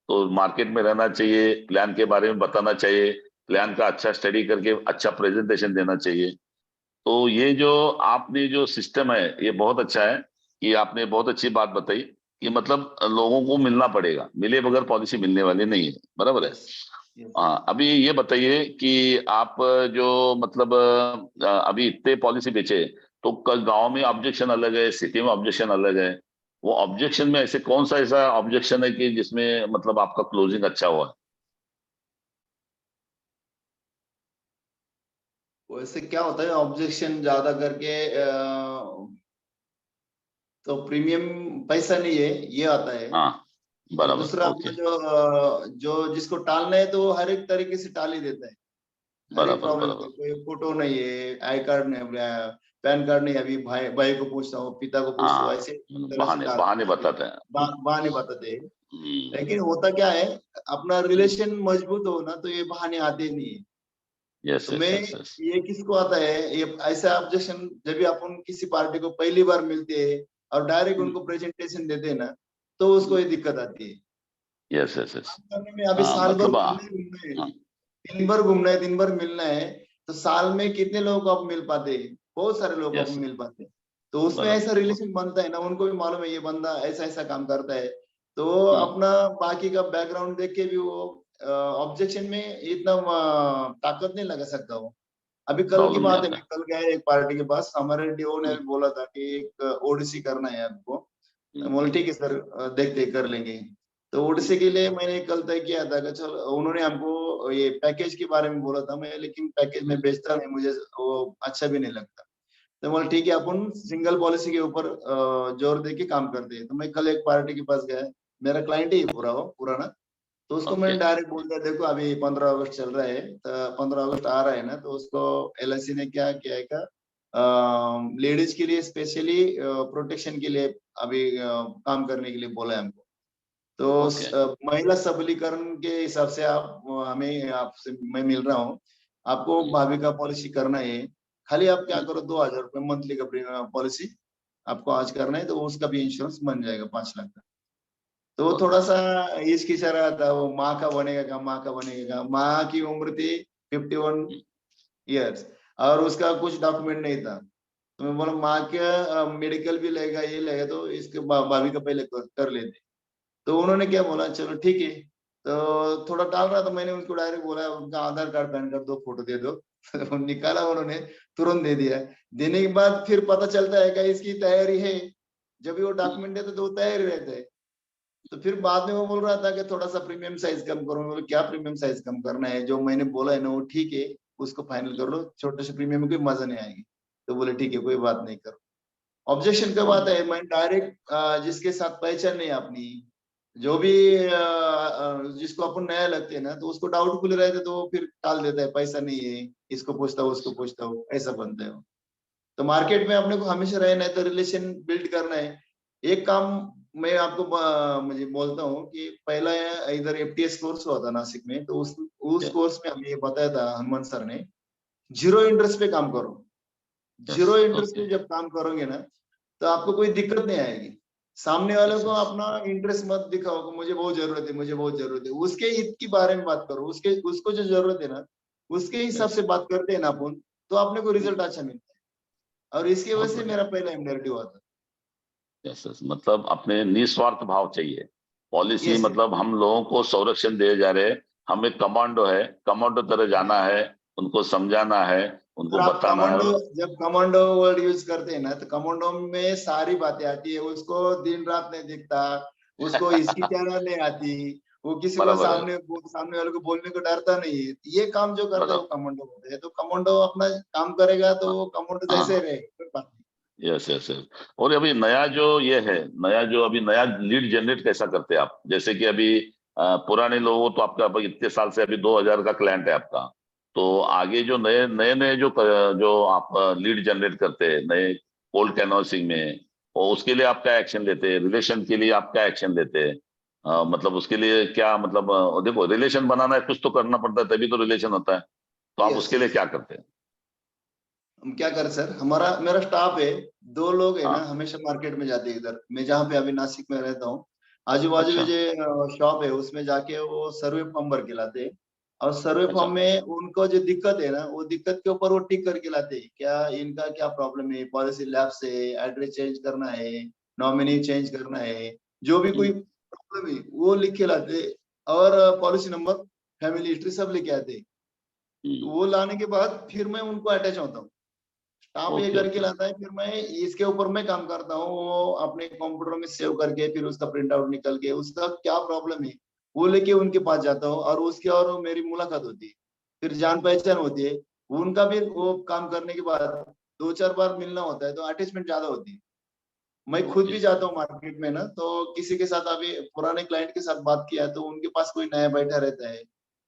तो मार्केट में रहना चाहिए, प्लान के बारे में बताना चाहिए, प्लान का अच्छा स्टडी करके अच्छा प्रेजेंटेशन देना चाहिए। तो ये जो आपने जो सिस्टम है ये बहुत अच्छा है, कि आपने बहुत अच्छी बात बताई कि मतलब लोगों को मिलना पड़ेगा, मिले बगैर पॉलिसी मिलने वाली नहीं है, बराबर है। Yes yes. हाँ, अभी ये बताइए कि आप जो मतलब अभी इतने पॉलिसी बेचे, तो गांव में ऑब्जेक्शन अलग है, सिटी में ऑब्जेक्शन अलग है। वो ऑब्जेक्शन में ऐसे कौन सा ऐसा ऑब्जेक्शन है कि जिसमें मतलब आपका क्लोजिंग अच्छा हुआ है? वैसे क्या होता है ऑब्जेक्शन ज्यादा करके, तो प्रीमियम पैसा नहीं है ये आता है। हाँ। और बराबर। दूसरा अपना ओके। जो जो जिसको टालना है तो वो हर एक तरीके से टाल ही देता है। बराबर प्रॉब्लम बराबर कोई फोटो नहीं है, आई कार्ड नहीं, पैन कार्ड नहीं, अभी भाई भाई को पूछता हूँ, पिता को पूछता हूँ, हाँ ऐसे तरह से बहाने बहाने बताते हैं। बहाने बताते हैं। हम्म, लेकिन होता क्या है, अपना रिलेशन मजबूत हो ना तो ये बहाने आते नहीं है। यस तो यस मैं यस यस ये किसको आता है, ये ऐसा ऑब्जेक्शन जब भी अपन किसी पार्टी को पहली बार मिलते हैं और डायरेक्ट उनको प्रेजेंटेशन देते हैं ना, तो उसको ये दिक्कत आती है। Yes yes yes. काम करने में अभी हाँ साल भर मतलब घूमना है, हाँ दिन भर घूमना है, दिन भर मिलना है, तो साल में कितने लोगों को आप मिल पाते हैं, बहुत सारे लोगों को आप यस मिल पाते हैं। तो उसमें ऐसा बराबर रिलेशन बनता है ना, उनको भी मालूम है ये बंदा ऐसा ऐसा काम करता है, तो हम्म, अपना बाकी का बैकग्राउंड देख के भी वो ऑब्जेक्शन में इतना ताकत नहीं लगा सकता वो। अभी कल की प्रॉब्लम नहीं बात है, आता मैं कल गया एक पार्टी के पास, हमारे डीओ ने हम्म, भी बोला था कि एक ओडिसी करना है आपको। हम्म, बोले ठीक है सर, देखते कर लेंगे। तो ओडिसी के लिए मैंने कल तय किया था कि चल, उन्होंने हमको ये पैकेज के बारे में बोला था, मैं लेकिन पैकेज में बेचता नहीं, मुझे वो अच्छा भी नहीं लगता। तो बोले ठीक है, अपन सिंगल पॉलिसी के ऊपर जोर दे के काम करते हैं। तो मैं कल एक पार्टी के पास गया, मेरा क्लाइंट ही पूरा हो पुराना, तो उसको ओके मैंने डायरेक्ट बोल दिया, देखो अभी 15 अगस्त चल रहा है, तो 15 अगस्त आ रहा है ना, तो उसको एलआईसी ने क्या किया है का, लेडीज के लिए स्पेशली प्रोटेक्शन के लिए अभी काम करने के लिए बोला है हमको। तो ओके महिला सबलीकरण के हिसाब से आप हमें आपसे मैं मिल रहा हूँ, आपको भाभी का पॉलिसी करना है, खाली आप क्या करो, 2000 रुपये मंथली का पॉलिसी आपको आज करना है, तो उसका भी इंश्योरेंस बन जाएगा 5 लाख का। तो वो थोड़ा सा हिचकिचा रहा था, वो माँ का बनेगा क्या, माँ का बनेगा क्या। माँ की उम्र थी 51 ईयर्स, और उसका कुछ डॉक्यूमेंट नहीं था। तो मैं बोला माँ का मेडिकल भी लेगा, ये लेगा, तो इसके भाभी का पहले कर लेते। तो उन्होंने क्या बोला, चलो ठीक है। तो थोड़ा टाल रहा था, मैंने उनको डायरेक्ट बोला उनका आधार कार्ड पैन कार्ड दो, फोटो दे दो। तो निकाला उन्होंने, तुरंत दे दिया। देने के बाद फिर पता चलता है कि इसकी तैयारी है, जब भी वो डॉक्यूमेंट देते तो वो तैयारी रहते हैं। तो फिर बाद में वो बोल रहा था कि थोड़ा सा प्रीमियम साइज कम करो। मैं बोला क्या प्रीमियम साइज कम करना है, जो मैंने बोला है ना वो ठीक है, उसको फाइनल कर लो, छोटे से प्रीमियम में कोई मजा नहीं आएगी। तो बोले ठीक है, कोई बात नहीं करो। ऑब्जेक्शन कब आता है, मैं डायरेक्ट जिसके साथ पहचान नहीं अपनी, जो भी जिसको अपन नया लगते हैं ना, तो उसको डाउटफुल रहते तो वो फिर टाल देता है, पैसा नहीं है, इसको पूछता हूँ उसको पूछता हूँ, ऐसा बनता है वो। तो मार्केट में अपने को हमेशा रहना है, तो रिलेशन बिल्ड करना है। एक काम मैं आपको मुझे बोलता हूँ कि पहला इधर एफटीएस कोर्स हुआ था नासिक में, तो उस कोर्स में हमें ये बताया था हनुमान सर ने, जीरो इंटरेस्ट पे काम करो। यस जीरो इंटरेस्ट ओके पे जब काम करोगे ना, तो आपको कोई दिक्कत नहीं आएगी। सामने वाले यस को यस अपना इंटरेस्ट मत दिखाओ कि मुझे बहुत जरूरत है, मुझे बहुत जरूरत है, उसके हित के बारे में बात करो, उसके उसको जो जरूरत है ना, उसके हिसाब यस से बात करते हैं ना अपन, तो अपने को रिजल्ट अच्छा मिलता है। और इसकी बहुत वजह से बढ़िया मेरा पहला एमडीआरटी हुआ था। यस यस मतलब अपने निस्वार्थ भाव चाहिए। Policy yes yes. मतलब हम लोगों को संरक्षण दिए जा रहे हैं, हम एक कमांडो है, कमांडो तरह जाना है, उनको समझाना है, उनको अगर आप बताना है। कमांडो, जब कमांडो वर्ड यूज करते हैं ना, तो कमांडो में सारी बातें आती है, उसको दिन रात नहीं दिखता, उसको इसकी चैनल नहीं आती, वो किसी को बराबर है सामने वाले को बोलने को डरता नहीं है। ये काम जो करता है वो बराबर कमांडो होता है। तो कमांडो अपना काम करेगा तो हाँ वो कमांडो जैसे ही हाँ रहेगा, कोई बात नहीं। Yes yes yes. और अभी नया जो ये है, नया जो अभी नया लीड जनरेट कैसा करते हैं आप? जैसे कि अभी पुराने लोगों तो आपका अभी इतने साल से अभी 2000 का क्लाइंट है आपका, तो आगे जो नए नए नए जो आप लीड जनरेट करते हैं नए कोल्ड कैनवासिंग में, और उसके लिए आप क्या एक्शन लेते हैं? रिलेशन के लिए आप क्या एक्शन लेते हैं? मतलब उसके लिए क्या मतलब देखो रिलेशन बनाना है, कुछ तो करना पड़ता है तभी तो रिलेशन होता है, तो आप यस उसके लिए यस। क्या करते हैं? हम क्या करें सर, हमारा मेरा स्टाफ है, 2 लोग है ना, हाँ हमेशा मार्केट में जाते हैं। इधर मैं जहाँ पे अभी नासिक में रहता हूँ, आजू बाजू में अच्छा जो शॉप है उसमें जाके वो सर्वे फॉर्म भर के लाते हैं। और सर्वे अच्छा फॉर्म में उनको जो दिक्कत है ना, वो दिक्कत के ऊपर वो टिक करके लाते हैं, क्या इनका क्या प्रॉब्लम है, पॉलिसी लैप्स है, एड्रेस चेंज करना है, नॉमिनी चेंज करना है, जो भी कोई हम्म, प्रॉब्लम है वो लिख के लाते हैं। और पॉलिसी नंबर, फैमिली हिस्ट्री सब लेके आते हैं। तो हम्म, वो लाने के बाद फिर मैं उनको अटैच होता हूँ, स्टाफ ये ओके करके ओके लाता है, फिर मैं इसके ऊपर मैं काम करता हूँ, वो अपने कंप्यूटर में सेव करके फिर उसका प्रिंट आउट निकल के उसका क्या प्रॉब्लम है वो लेके उनके पास जाता हूँ, और उसके और मेरी मुलाकात होती है, फिर जान पहचान होती है। उनका भी वो काम करने के बाद 2-4 बार मिलना होता है, तो अटैचमेंट ज्यादा होती है। मैं खुद ओके भी जाता हूँ मार्केट में ना, तो किसी के साथ अभी पुराने क्लाइंट के साथ बात किया है, तो उनके पास कोई नया बैठा रहता है,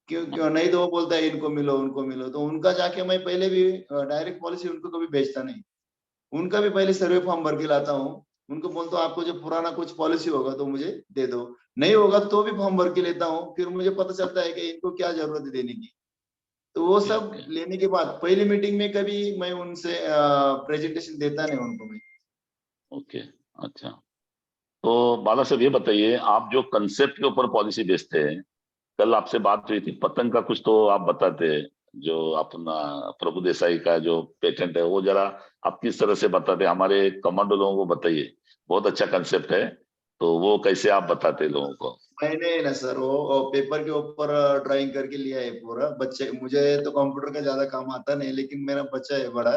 क्यों क्यों नहीं, तो वो बोलता है इनको मिलो उनको मिलो, तो उनका जाके मैं पहले भी डायरेक्ट पॉलिसी उनको कभी भेजता नहीं, उनका भी पहले सर्वे फॉर्म भर के लाता हूँ, उनको बोलता हूँ आपको जो पुराना कुछ पॉलिसी होगा तो मुझे दे दो, नहीं होगा तो भी फॉर्म भर के लेता हूँ, फिर मुझे पता चलता है कि इनको क्या जरूरत है देने की। तो वो सब ओके लेने के बाद पहली मीटिंग में कभी मैं उनसे प्रेजेंटेशन देता नहीं उनको मैं। ओके। अच्छा, तो बाला साहब ये बताइए, आप जो कंसेप्ट के ऊपर पॉलिसी बेचते हैं, कल आपसे बात हुई थी पतंग का, कुछ तो आप बताते, जो अपना प्रभु देसाई का जो पेटेंट है वो जरा आप किस तरह से बताते, हमारे कमांडो लोगों को बताइए, बहुत अच्छा कंसेप्ट है, तो वो कैसे आप बताते लोगों को। मैंने ना सर वो पेपर के ऊपर ड्राइंग करके लिया है पूरा, बच्चे मुझे तो कंप्यूटर का ज्यादा काम आता नहीं, लेकिन मेरा बच्चा है बड़ा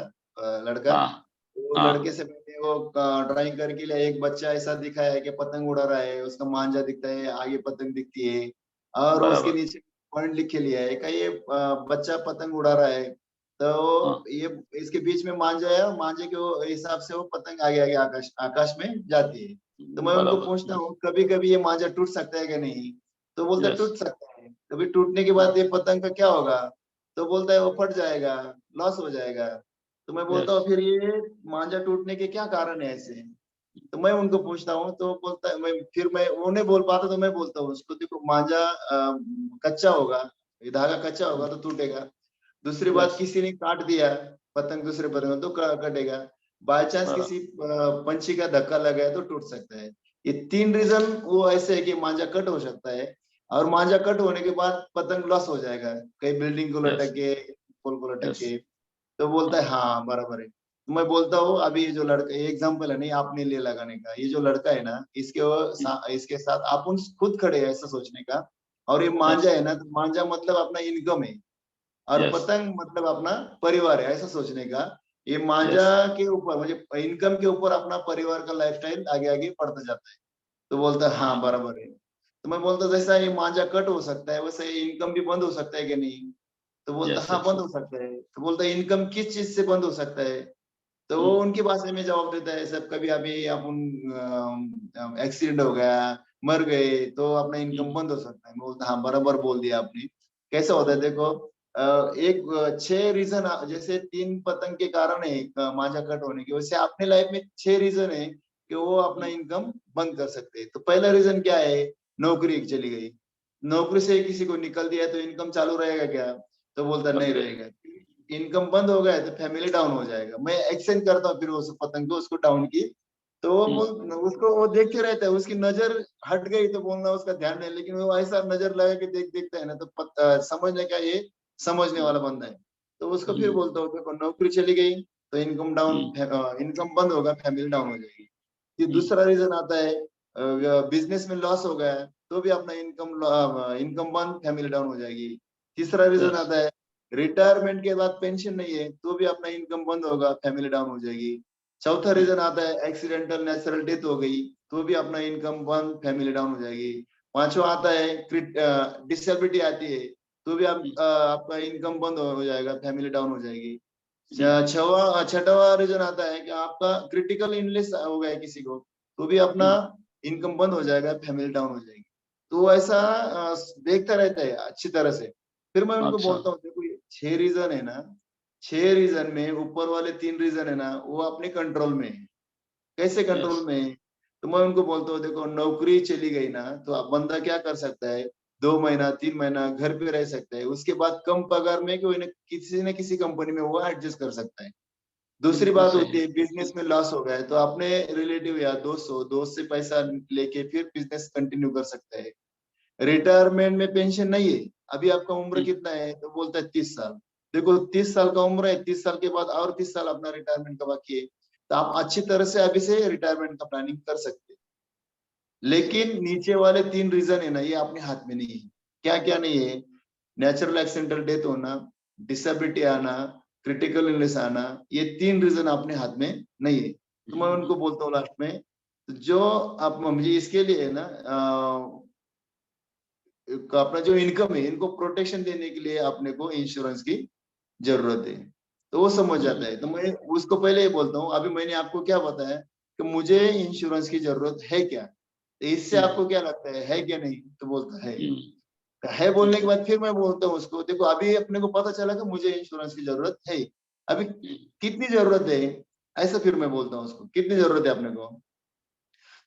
लड़का, हाँ वो हाँ लड़के से मैंने वो ड्राइंग करके लिया, एक बच्चा ऐसा दिखाया है कि पतंग उड़ा रहा है, उसका मांझा दिखता है, आगे पतंग दिखती है, और उसके बराबर। नीचे पॉइंट लिख के लिया है कि ये बच्चा पतंग उड़ा रहा है, हाँ तो ये इसके बीच में मांझा है, और मांझे के हिसाब से वो पतंग आगे आगे आकाश आकाश में जाती है। तो मैं उनको पूछता बराबर। हूँ कभी कभी ये मांझा टूट सकता है कि नहीं, तो बोलता है यस। टूट सकता है, कभी टूटने के बाद ये पतंग का क्या होगा, तो बोलता है वो फट जाएगा, लॉस हो जाएगा। तो मैं बोलता यस। हूँ फिर ये मांझा टूटने के क्या कारण है ऐसे, तो मैं उनको पूछता हूँ, तो बोलता है मैं वो नहीं बोल पाता, तो मैं बोलता हूँ उसको देखो मांझा कच्चा होगा, ये धागा कच्चा होगा तो टूटेगा, दूसरी बात यस। किसी ने काट दिया पतंग दूसरे पतंग तो कटेगा, बाय चांस बराबर। किसी पंछी का धक्का लगा है तो टूट सकता है। ये तीन रीजन वो ऐसे है कि मांझा कट हो सकता है, और मांझा कट होने के बाद पतंग लॉस हो जाएगा, कई बिल्डिंग को यस। लटक के पोल को लटक यस। के। तो बोलता है हाँ बराबर है। तो मैं बोलता हूँ अभी ये जो लड़का, ये एग्जाम्पल है नहीं आपने लिए लगाने का, ये जो लड़का है ना इसके साथ आप खुद खड़े हैं ऐसा सोचने का, और ये यस। मांझा है ना, तो मांझा मतलब अपना इनकम है, और यस। पतंग मतलब अपना परिवार है ऐसा सोचने का। ये मांझा यस। के ऊपर मुझे इनकम के ऊपर अपना परिवार का लाइफस्टाइल आगे आगे बढ़ता जाता है। तो बोलता है हाँ बराबर है। तो मैं बोलता हूँ, जैसा ये मांझा कट हो सकता है वैसे इनकम भी बंद हो सकता है कि नहीं, तो बोलता यस। हाँ यस। बंद हो सकता है। तो बोलता है इनकम किस चीज से बंद हो सकता है, तो वो उनकी भाषा में जवाब देता है सब, कभी अभी अपन एक्सीडेंट हो गया, मर गए, तो अपना इनकम बंद हो सकता है। मैं बोलता हाँ बराबर बोल दिया आपने। कैसा होता है देखो, एक 6 रीजन, जैसे 3 पतंग के कारण है मांझा कट होने के, वैसे अपने लाइफ में 6 रीजन है कि वो अपना इनकम बंद कर सकते हैं। तो पहला रीजन क्या है, नौकरी चली गई, नौकरी से किसी को निकल दिया तो इनकम चालू रहेगा क्या, तो बोलता नहीं बंद है। रहेगा। इनकम बंद हो गया तो फैमिली डाउन हो जाएगा। मैं एक्सचेंज करता हूँ फिर उस पतंग को उसको डाउन की, तो उसको वो देखते रहता है, उसकी नजर हट गई तो बोलना उसका ध्यान नहीं, लेकिन वो ऐसा नजर लगा के देखता है ना, तो समझने का ये समझने वाला बंदा है। तो उसको फिर बोलता हूँ देखो नौकरी चली गई तो इनकम डाउन, इनकम बंद होगा, फैमिली डाउन हो जाएगी। फिर दूसरा रीजन आता है बिजनेस में लॉस हो गया तो भी अपना इनकम बंद, फैमिली डाउन हो जाएगी। तीसरा रीजन यस। आता है रिटायरमेंट के बाद पेंशन नहीं है तो भी अपना इनकम बंद होगा, फैमिली डाउन हो जाएगी। चौथा रीजन आता है एक्सीडेंटल नेचुरल डेथ हो गई तो भी अपना इनकम बंद, फैमिली डाउन हो जाएगी। पांचवा आता है डिसेबिलिटी आती है तो भी आपका इनकम बंद हो जाएगा, फैमिली डाउन हो जाएगी। छठवा रीजन आता है कि आपका क्रिटिकल इलनेस हो गया है किसी को तो भी अपना इनकम बंद हो जाएगा, फैमिली डाउन हो जाएगी। तो ऐसा देखता रहता है अच्छी तरह से। फिर मैं उनको अच्छा। बोलता हूँ देखो ये 6 रीजन है ना, 6 रीजन में ऊपर वाले 3 रीजन है ना वो अपने कंट्रोल में है। कैसे यस। कंट्रोल में है, तो मैं उनको बोलता हूँ देखो नौकरी चली गई ना तो अब बंदा क्या कर सकता है, 2 महीना 3 महीना घर पे रह सकता है, उसके बाद कम पगार में कोई न किसी कंपनी में वो एडजस्ट कर सकता है। दूसरी बिल्कुल बात सही होती है। है बिजनेस में लॉस हो गया है तो अपने रिलेटिव या दोस्त से पैसा लेके फिर बिजनेस कंटिन्यू कर सकता है। रिटायरमेंट में पेंशन नहीं है, अभी आपका उम्र कितना है, तो बोलता है 30 साल। देखो 30 साल का उम्र है, 30 साल के बाद और 30 साल अपना रिटायरमेंट का बाकी है, तो आप अच्छी तरह से अभी से रिटायरमेंट का प्लानिंग कर सकते हैं। लेकिन नीचे वाले 3 रीजन है ना ये अपने हाथ में नहीं है। क्या क्या नहीं है, नेचुरल एक्सीडेंटल डेथ होना, डिसेबिलिटी आना, क्रिटिकल इलनेस आना, ये 3 रीजन अपने हाथ में नहीं है। तो मैं उनको बोलता हूँ लास्ट में, जो आप मुझे इसके लिए है ना अपना जो इनकम है इनको प्रोटेक्शन देने के लिए अपने को इंश्योरेंस की जरूरत है। तो वो समझ जाता है। तो मैं उसको पहले ही बोलता हूँ अभी मैंने आपको क्या बताया कि मुझे इंश्योरेंस की जरूरत है क्या, तो इससे आपको क्या लगता है क्या नहीं, तो बोलता है। है बोलने के बाद फिर मैं बोलता हूँ उसको, देखो अभी अपने को पता चला कि मुझे इंश्योरेंस की जरूरत है, अभी कितनी जरूरत है, ऐसा फिर मैं बोलता हूँ उसको, कितनी जरूरत है अपने को।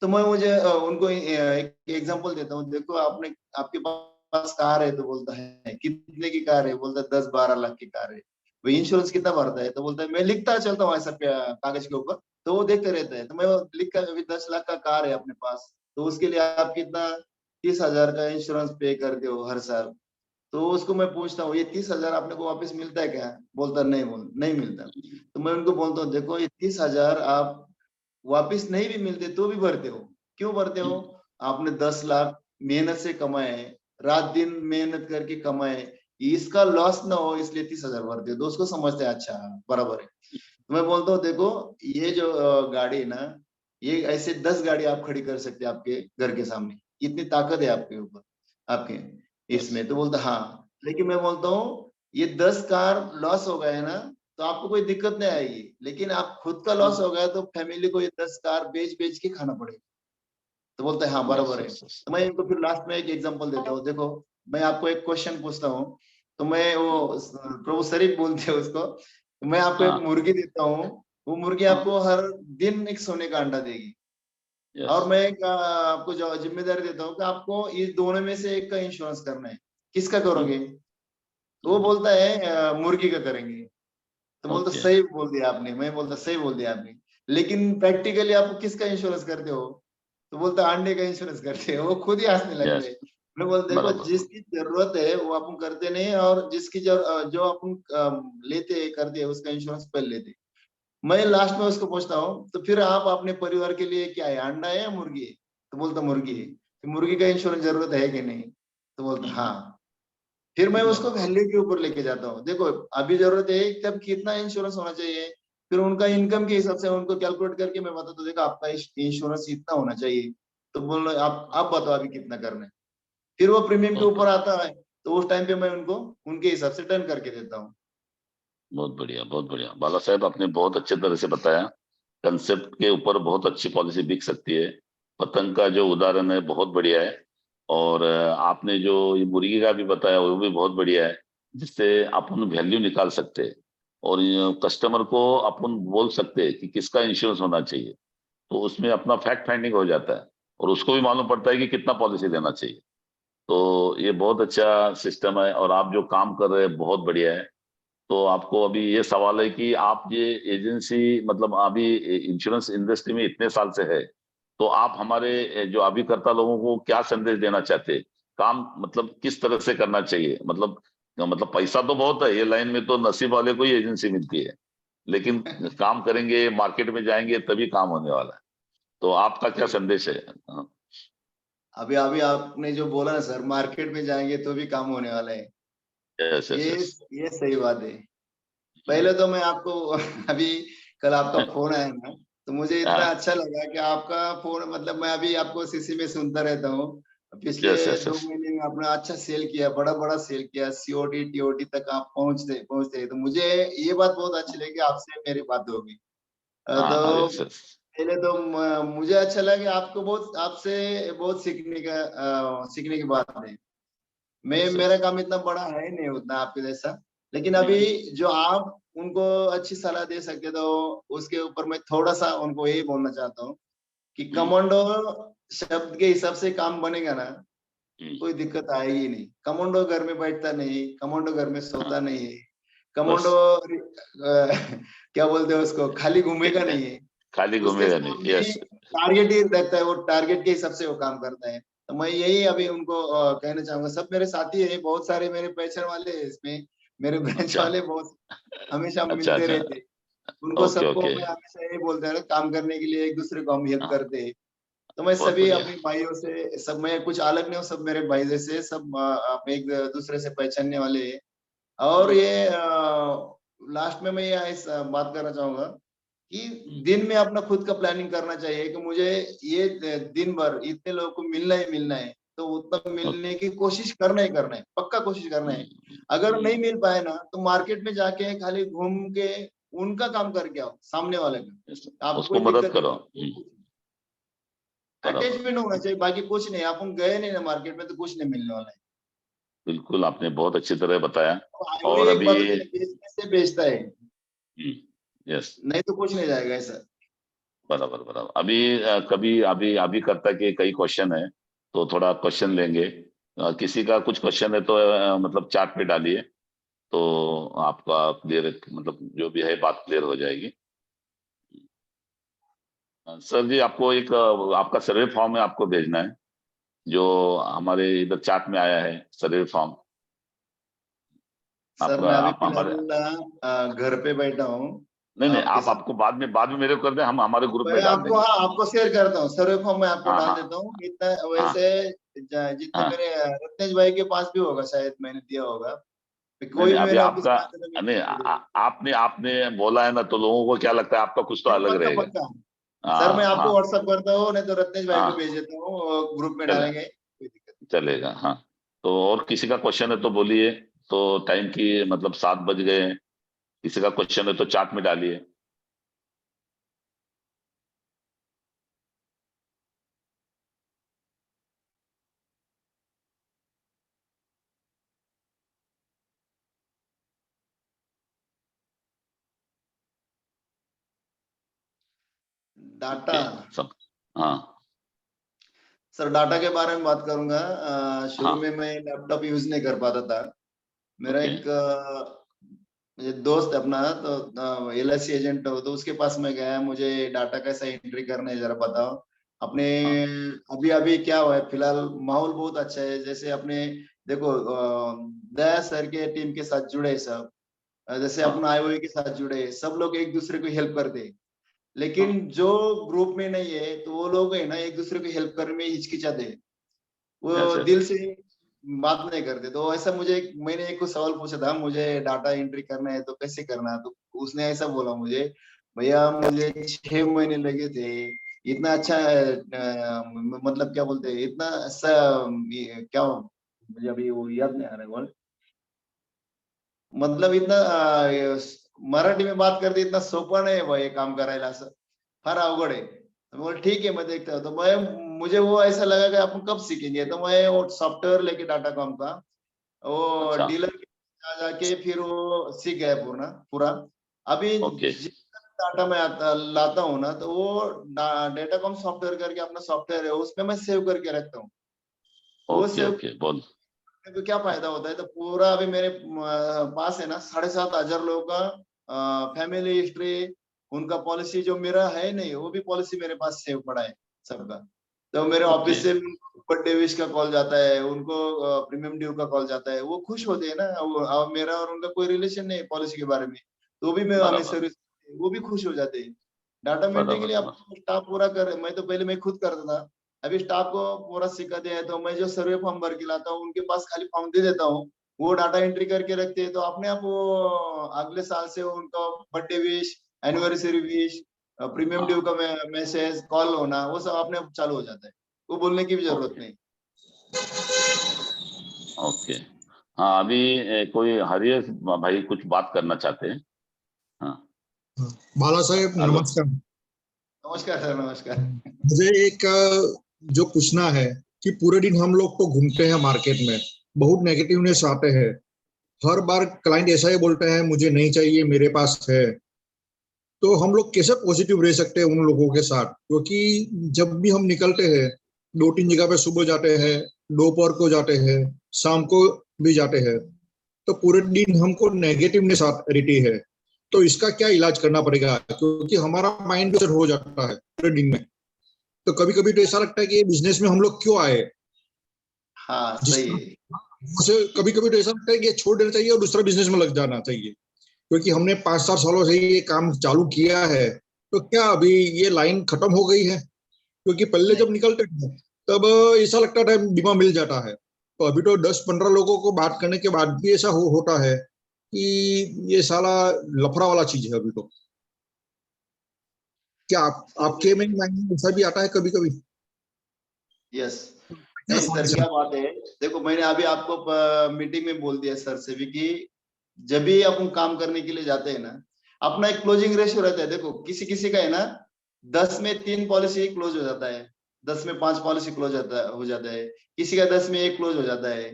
तो मैं मुझे उनको एक एग्जांपल देता हूँ, देखो आपने, आपके पास कार है, तो बोलता है कितने की कार है, बोलता है 10-12 लाख की कार है, वो इंश्योरेंस कितना भरता है, तो बोलता है मैं लिखता चलता हूँ ऐसा कागज के ऊपर, तो वो देखते रहता है, तो मैं लिख कर, अभी 10 लाख का कार है अपने पास, तो उसके लिए आप कितना 30,000 का इंश्योरेंस पे करते हो हर साल। तो उसको मैं पूछता हूँ ये 30,000 आपने को वापस मिलता है क्या, बोलता नहीं, नहीं मिलता। तो मैं उनको बोलता हूँ देखो ये 30,000 आप वापिस नहीं भी मिलते तो भी भरते हो, क्यों भरते हो, आपने 10 लाख मेहनत से कमाए, रात दिन मेहनत करके कमाए, इसका लॉस ना हो इसलिए 30,000 भरते हो, तो उसको समझते हैं अच्छा बराबर है। तो मैं बोलता हूँ देखो ये जो गाड़ी है ना, ये ऐसे 10 गाड़ी आप खड़ी कर सकते हैं आपके घर के सामने, इतनी ताकत है आपके ऊपर, आपके इसमें। तो बोलता हाँ, लेकिन मैं बोलता हूँ ये 10 कार लॉस हो गए ना, तो आपको कोई दिक्कत नहीं आएगी, लेकिन आप खुद का लॉस हो गया तो फैमिली को ये 10 कार बेच बेच के खाना पड़ेगा। तो बोलते हैं हाँ बराबर है। तो मैं इनको फिर लास्ट में एक एग्जांपल देता हूँ, देखो मैं आपको एक क्वेश्चन पूछता हूँ, तो मैं वो प्रभु शरीफ बोलते हैं उसको, तो मैं आपको एक हाँ मुर्गी देता हूँ, वो मुर्गी आपको हर दिन एक सोने का अंडा देगी, और यस मैं एक आपको जिम्मेदारी देता हूँ कि आपको इस दोनों में से एक का इंश्योरेंस करना है, किसका करोगे, तो वो बोलता है मुर्गी का करेंगे। तो बोलता ओके सही बोल दिया आपने, मैं बोलता सही बोल दिया आपने, लेकिन प्रैक्टिकली आप किसका इंश्योरेंस करते हो, तो बोलता अंडे का इंश्योरेंस करते हैं, वो खुद ही हंसने लग यस गए। मैं बोलता देखो बराबर जिसकी जरूरत है वो अपन करते नहीं, और जिसकी जो अपन लेते हैं करते हैं उसका इंश्योरेंस पहले लेते हैं। मैं लास्ट में उसको पूछता हूँ तो फिर आप अपने परिवार के लिए क्या है, अंडा है या मुर्गी है, तो बोलता मुर्गी है, तो मुर्गी का इंश्योरेंस जरूरत है कि नहीं, तो बोलता हाँ। फिर मैं उसको बराबर वैल्यू के ऊपर लेके जाता हूँ, देखो अभी जरूरत है तब कितना इंश्योरेंस होना चाहिए, फिर उनका इनकम के हिसाब से उनको कैलकुलेट करके मैं बताता हूँ देखो आपका इंश्योरेंस इतना होना चाहिए, तो बोलो आप बताओ अभी कितना करना है, फिर वो प्रीमियम के बहुत ऊपर आता है, तो उस टाइम पे मैं उनको उनके हिसाब से डन करके देता हूँ। बहुत बढ़िया बहुत बढ़िया बाला साहब, आपने बहुत अच्छे तरह से बताया। कंसेप्ट के ऊपर बहुत अच्छी पॉलिसी बिक सकती है। पतंग का जो उदाहरण है बहुत बढ़िया है, और आपने जो ये मुर्गी का भी बताया वो भी बहुत बढ़िया है, जिससे अपन वैल्यू निकाल सकते हैं, और कस्टमर को अपन बोल सकते हैं कि किसका इंश्योरेंस होना चाहिए, तो उसमें अपना फैक्ट फाइंडिंग हो जाता है, और उसको भी मालूम पड़ता है कि कितना पॉलिसी देना चाहिए। तो ये बहुत अच्छा सिस्टम है, और आप जो काम कर रहे हैं बहुत बढ़िया है। तो आपको अभी ये सवाल है कि आप ये एजेंसी, मतलब अभी इंश्योरेंस इंडस्ट्री में इतने साल से है, तो आप हमारे जो अभिकर्ता लोगों को क्या संदेश देना चाहते हैं? काम मतलब किस तरह से करना चाहिए? मतलब पैसा तो बहुत है ये लाइन में, तो नसीब वाले को ही एजेंसी मिलती है, लेकिन काम करेंगे, मार्केट में जाएंगे, तभी काम होने वाला है। तो आपका क्या संदेश है? हाँ, अभी अभी आपने जो बोला ना सर, मार्केट में जाएंगे तो भी काम होने वाला है, यस यस ये यस ये सही बात है। पहले तो मैं आपको अभी कल आपका फोन आया ना, तो मुझे इतना हाँ अच्छा लगा कि आपका फोन, मतलब मैं अभी आपको सीसी में सुनता रहता हूँ, पिछले यस यस 2 महीने में आपने अच्छा सेल किया, बड़ा बड़ा सेल किया, सीओडी टीओडी तक आप पहुंचते पहुंचते, तो मुझे ये बात बहुत अच्छी लगी कि आपसे मेरी बात होगी। हाँ हाँ तो यस यस पहले तो मुझे अच्छा लगा, आपको बहुत, आपसे बहुत सीखने की बात है। मैं, यस मेरा काम इतना बड़ा है नहीं उतना आपके जैसा, लेकिन अभी जो आप उनको अच्छी सलाह दे सकते, तो उसके ऊपर मैं थोड़ा सा उनको यही बोलना चाहता हूँ कि कमांडो शब्द के हिसाब से काम बनेगा ना, कोई दिक्कत आएगी नहीं। कमांडो घर में बैठता नहीं, कमांडो घर में सोता नहीं है, बस कमांडो क्या बोलते हैं उसको, खाली घूमेगा नहीं है, खाली उसके घूमेगा नहीं, सामने यस टारगेट ही रखता है, वो टारगेट के हिसाब से वो काम करता है। तो मैं यही अभी उनको कहना चाहूंगा, सब मेरे साथी है, बहुत सारे मेरे पहचान वाले हैं इसमें, मेरे ब्रांच अच्छा वाले बहुत हमेशा अच्छा मिलते अच्छा रहते, उनको ओके सबको ओके मैं हमेशा यही बोलता है काम करने के लिए, एक दूसरे को हम हेल्प हाँ करते हैं। तो मैं बहुत सभी बढ़िया अपने भाइयों से, सब मैं कुछ अलग नहीं हूँ, सब मेरे भाई जैसे, सब आप एक दूसरे से पहचानने वाले हैं। और हम्म, ये लास्ट में मैं ये बात करना चाहूंगा कि दिन में अपना खुद का प्लानिंग करना चाहिए कि मुझे ये दिन भर इतने लोगों को मिलना ही मिलना है, तो उतना मिलने की कोशिश करना ही करना है, पक्का कोशिश करना है। अगर नहीं मिल पाए ना, तो मार्केट में जाके खाली घूम के उनका काम करके आओ, सामने वाले का, आपको उसको कोई मदद दिक्कत करो। नहीं। बराबर अटैचमेंट होना चाहिए, बाकी कुछ नहीं, अपन गए नहीं ना मार्केट में तो कुछ नहीं मिलने वाला है। बिल्कुल आपने बहुत अच्छी तरह बताया। हाईवे और एक अभी बात बेचने से बेचता है, यस, नहीं तो कुछ नहीं जाएगा ऐसा। बराबर बराबर। अभी कभी अभी अभी करता कि कई क्वेश्चन है, तो थोड़ा क्वेश्चन लेंगे। किसी का कुछ क्वेश्चन है तो मतलब चैट पे डालिए, तो आपका क्लियर, मतलब जो भी है बात क्लियर हो जाएगी। सर जी, आपको एक आपका सर्वे फॉर्म है, आपको भेजना है, जो हमारे इधर चैट में आया है, सर्वे फॉर्म सर आपका। मैं अभी आप हमारे, फिलहाल घर पे बैठा हूँ नहीं नहीं, आपके आप साथ। आपको बाद में मेरे को कर दें, हम हमारे ग्रुप मैं में डाल आपको, देंगे। हाँ आपको शेयर करता हूँ, सर्वे फॉर्म मैं आपको हाँ डाल हाँ देता हूँ। इतना हाँ वैसे जितने हाँ। मेरे रत्नेश भाई के पास भी होगा, शायद मैंने दिया होगा। नहीं कोई नहीं, अभी मेरे ऑफिस आपका, में आता है तो मैं नहीं दे दूंगा। आपने आपने बोला है ना, तो लोगों को क्या लगता है आपका कुछ तो नहीं, अलग पक्का रहेगा। पक्का। सर मैं हाँ आपको हाँ व्हाट्सअप करता हूँ, नहीं तो रत्नेश भाई को हाँ, भेज देता हूँ, ग्रुप में चले डालेंगे, कोई दिक्कत चलेगा हाँ। तो और किसी का क्वेश्चन है तो बोलिए। तो टाइम की मतलब 7 बज गए हैं, किसी का क्वेश्चन है तो चैट में डालिए। नहीं। डाटा, ओके सब, हाँ सर डाटा के बारे में बात करूंगा। शुरू हाँ में मैं लैपटॉप यूज नहीं कर पाता था। मेरा ओके एक ये दोस्त है अपना, तो LIC एजेंट हो, तो उसके पास मैं गया, मुझे डाटा कैसा एंट्री करना है जरा बताओ अपने। हाँ अभी अभी क्या हुआ है फिलहाल, माहौल बहुत अच्छा है। जैसे अपने देखो, दया सर के टीम के साथ जुड़े सब, जैसे हाँ अपना IOA के साथ जुड़े, सब लोग एक दूसरे को हेल्प करते हैं। हाँ। लेकिन जो ग्रुप में नहीं है, तो वो लोग है ना, एक दूसरे को हेल्प करने में हिचकिचाते हैं, यस वो यस। दिल से बात नहीं करते। तो ऐसा मुझे मैंने एक को सवाल पूछा था, मुझे डाटा एंट्री करना है तो कैसे करना है, तो उसने ऐसा बोला मुझे, भैया मुझे 6 महीने लगे थे, इतना अच्छा मतलब क्या बोलते हैं, इतना अच्छा क्या, मुझे अभी वो याद नहीं आ रहा है वर्ड, मतलब इतना मराठी में बात करते इतना सोपा नहीं है भाई ये काम करायला, असं फार अवघड है। तो बोल ठीक है मैं देखता हूँ। तो मैं, मुझे वो ऐसा लगा कि अपन कब सीखेंगे, तो मैं वो सॉफ्टवेयर लेके डाटा कॉम का वो अच्छा डीलर के जाके फिर वो सीख गया पूरा पूरा। अभी ओके जितना डाटा मैं लाता हूँ ना, तो वो डेटा कॉम सॉफ्टवेयर करके अपना सॉफ्टवेयर है, उसमें मैं सेव करके रखता हूँ। वो ओके सेव ओके बोल। तो क्या फायदा होता है, तो पूरा अभी मेरे पास है ना 7,500 लोगों का फैमिली हिस्ट्री, उनका पॉलिसी जो मेरा है नहीं, वो भी पॉलिसी मेरे पास सेव पड़ा है सबका। तो मेरे ओके ऑफिस से बर्थडे विश का कॉल जाता है उनको, प्रीमियम ड्यू का कॉल जाता है, वो खुश होते हैं ना। अब मेरा और उनका कोई रिलेशन नहीं पॉलिसी के बारे में, तो भी मैं हमें बराबर सर्विस, वो भी खुश हो जाते हैं। डाटा मेंटेन के बराबर लिए बराबर। आपको स्टाफ पूरा कर, मैं तो पहले मैं खुद करता था, अभी स्टाफ को पूरा सिखाते हैं। तो मैं जो सर्वे फॉर्म भर के लाता हूँ, उनके पास खाली फॉर्म दे देता हूँ, वो डाटा एंट्री करके रखते हैं। तो अपने आप वो अगले साल से उनका birthday wish, anniversary wish, premium due हाँ का मैसेज कॉल होना, वो सब अपने आप चालू हो जाता है, वो बोलने की भी जरूरत ओके नहीं। ओके। हाँ अभी कोई हरीश भाई कुछ बात करना चाहते हैं। हाँ बाला साहेब हेलो। नमस्कार। नमस्कार सर, नमस्कार। मुझे एक जो पूछना है कि पूरे दिन हम लोग तो घूमते हैं मार्केट में, बहुत नेगेटिवनेस आते हैं, हर बार क्लाइंट ऐसा ही बोलते हैं मुझे नहीं चाहिए मेरे पास है। तो हम लोग कैसे पॉजिटिव रह सकते हैं उन लोगों के साथ, क्योंकि जब भी हम निकलते हैं 2-3 जगह पे, सुबह जाते हैं, दोपहर को जाते हैं, शाम को भी जाते हैं, तो पूरे दिन हमको नेगेटिवनेस रहती है। तो इसका क्या इलाज करना पड़ेगा, क्योंकि हमारा माइंड सेट हो जाता है पूरे दिन में। तो कभी कभी तो ऐसा लगता है कि ये बिजनेस में हम लोग क्यों आए, हाँ जिस सही है। से कभी कभी तो ऐसा लगता है कि ये छोड़ देना चाहिए और दूसरा बिजनेस में लग जाना चाहिए, क्योंकि हमने 5-7 सालों से ये काम चालू किया है। तो क्या अभी ये लाइन खत्म हो गई है, क्योंकि पहले नहीं जब निकलते थे तब ऐसा लगता था बीमा मिल जाता है, तो अभी तो 10-15 लोगों को बात करने के बाद भी ऐसा होता है कि ये साला लफड़ा वाला चीज है अभी तो। क्या सर आपके में माइंड में ऐसा भी आता है कभी कभी? यस, क्या नहीं सर सॉल्यूशन? क्या बात है, देखो मैंने अभी आपको मीटिंग में बोल दिया सर से भी कि जब भी अपन काम करने के लिए जाते हैं ना, अपना एक क्लोजिंग रेशियो रहता है। देखो किसी किसी का है ना 10 में 3 पॉलिसी क्लोज हो जाता है, 10 में 5 पॉलिसी क्लोज हो जाता है, किसी का 10 में 1 क्लोज हो जाता है।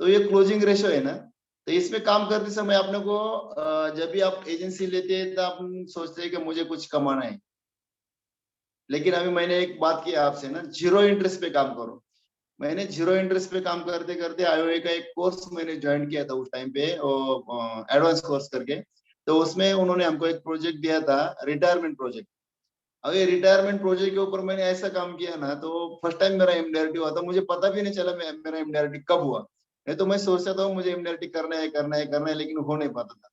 तो ये क्लोजिंग रेशो है ना, तो इसमें काम करते समय आपने को जब भी आप एजेंसी लेते हैं तो आप सोचते हैं कि मुझे कुछ कमाना है, लेकिन अभी मैंने एक बात की आपसे ना, जीरो इंटरेस्ट पे काम करो। मैंने जीरो इंटरेस्ट पे काम करते करते आईओए का एक कोर्स मैंने ज्वाइन किया था उस टाइम पे, एडवांस कोर्स करके। तो उसमें उन्होंने हमको एक प्रोजेक्ट दिया था, रिटायरमेंट प्रोजेक्ट। अब ये रिटायरमेंट प्रोजेक्ट के ऊपर मैंने ऐसा काम किया ना, तो फर्स्ट टाइम मेरा एमडीआरटी हुआ था, मुझे पता भी नहीं चला मेरा एमडीआरटी कब हुआ। नहीं तो मैं सोचता था मुझे एमडीआरटी करना है करना है करना है, लेकिन हो नहीं पाता था।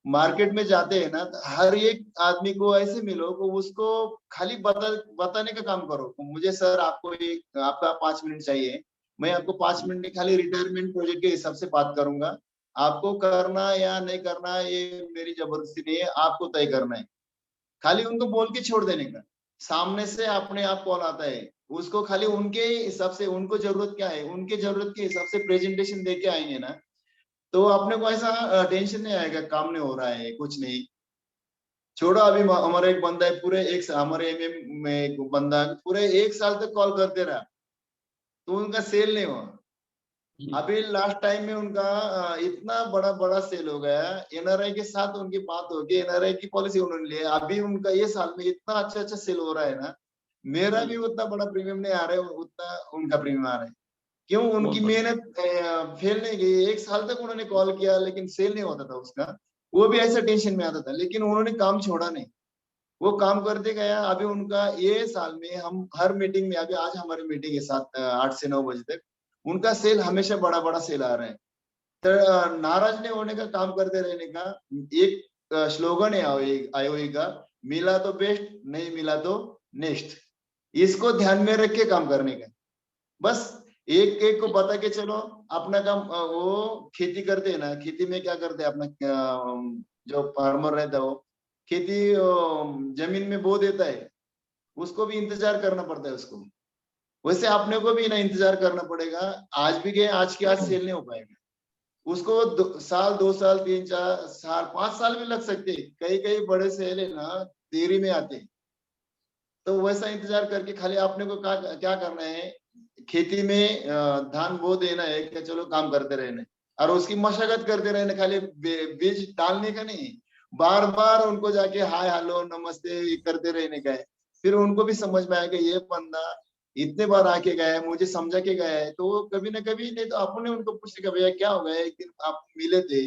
मार्केट में जाते हैं ना, तो हर एक आदमी को ऐसे मिलो को उसको खाली बताने का काम करो, मुझे सर आपको एक आपका 5 मिनट चाहिए, मैं आपको 5 मिनट में खाली रिटायरमेंट प्रोजेक्ट के हिसाब से बात करूंगा, आपको करना या नहीं करना ये मेरी जबरदस्ती नहीं है, आपको तय करना है। खाली उनको बोल के छोड़ देने का, सामने से अपने आप कॉल आता है, उसको खाली उनके हिसाब से, उनको जरूरत क्या है उनके जरूरत के हिसाब से प्रेजेंटेशन दे के आएंगे ना, तो अपने को ऐसा टेंशन नहीं आएगा काम नहीं हो रहा है कुछ नहीं। छोड़ो, अभी हमारा एक बंदा है पूरे एक हमारे एमएम में एक बंदा पूरे 1 साल तक कॉल करते रहा, तो उनका सेल नहीं हुआ। अभी लास्ट टाइम में उनका इतना बड़ा बड़ा सेल हो गया, एनआरआई के साथ उनकी बात होगी, एनआरआई की पॉलिसी उन्होंने ली है, अभी उनका ये साल में इतना अच्छा अच्छा सेल हो रहा है ना, मेरा भी उतना बड़ा प्रीमियम नहीं आ रहा है उतना उनका प्रीमियम आ रहा है। क्यों? उनकी मेहनत फेल नहीं गई। 1 साल तक उन्होंने कॉल किया लेकिन सेल नहीं होता था उसका, वो भी ऐसा टेंशन में आता था, लेकिन उन्होंने काम छोड़ा नहीं, वो काम करते गया। अभी उनका ये साल में हम हर मीटिंग में, अभी आज हमारी मीटिंग है 8 से 9 बजे तक, उनका सेल हमेशा बड़ा बड़ा सेल आ रहा है। तो नाराज नहीं होने का, काम करते रहने का। एक स्लोगन है आईओई का, मिला तो बेस्ट, नहीं मिला तो नेक्स्ट। इसको ध्यान में रख के काम करने का, बस एक एक को बता के चलो अपना काम। वो खेती करते हैं ना, खेती में क्या करते हैं अपना, जो फार्मर रहता है वो खेती जमीन में बो देता है, उसको भी इंतजार करना पड़ता है उसको, वैसे अपने को भी ना इंतजार करना पड़ेगा। आज भी गए, आज के आज सेल नहीं हो पाएगा, उसको साल 2 साल 3 4 साल 5 साल भी लग सकते हैं। कई कई बड़े सेल है ना देरी में आते हैं, तो वैसा इंतजार करके खाली आपने को क्या करना है, खेती में धान बो देना है कि चलो काम करते रहने, और उसकी मशक्कत करते रहने, खाली बीज डालने का नहीं, बार बार उनको जाके हाय हेलो नमस्ते करते रहने का है। फिर उनको भी समझ में आएगा ये बंदा इतने बार आके गया है, मुझे समझा के गया है, तो कभी ना कभी, नहीं तो अपने उनको पूछेगा भैया क्या हो गया, एक दिन आप मिले थे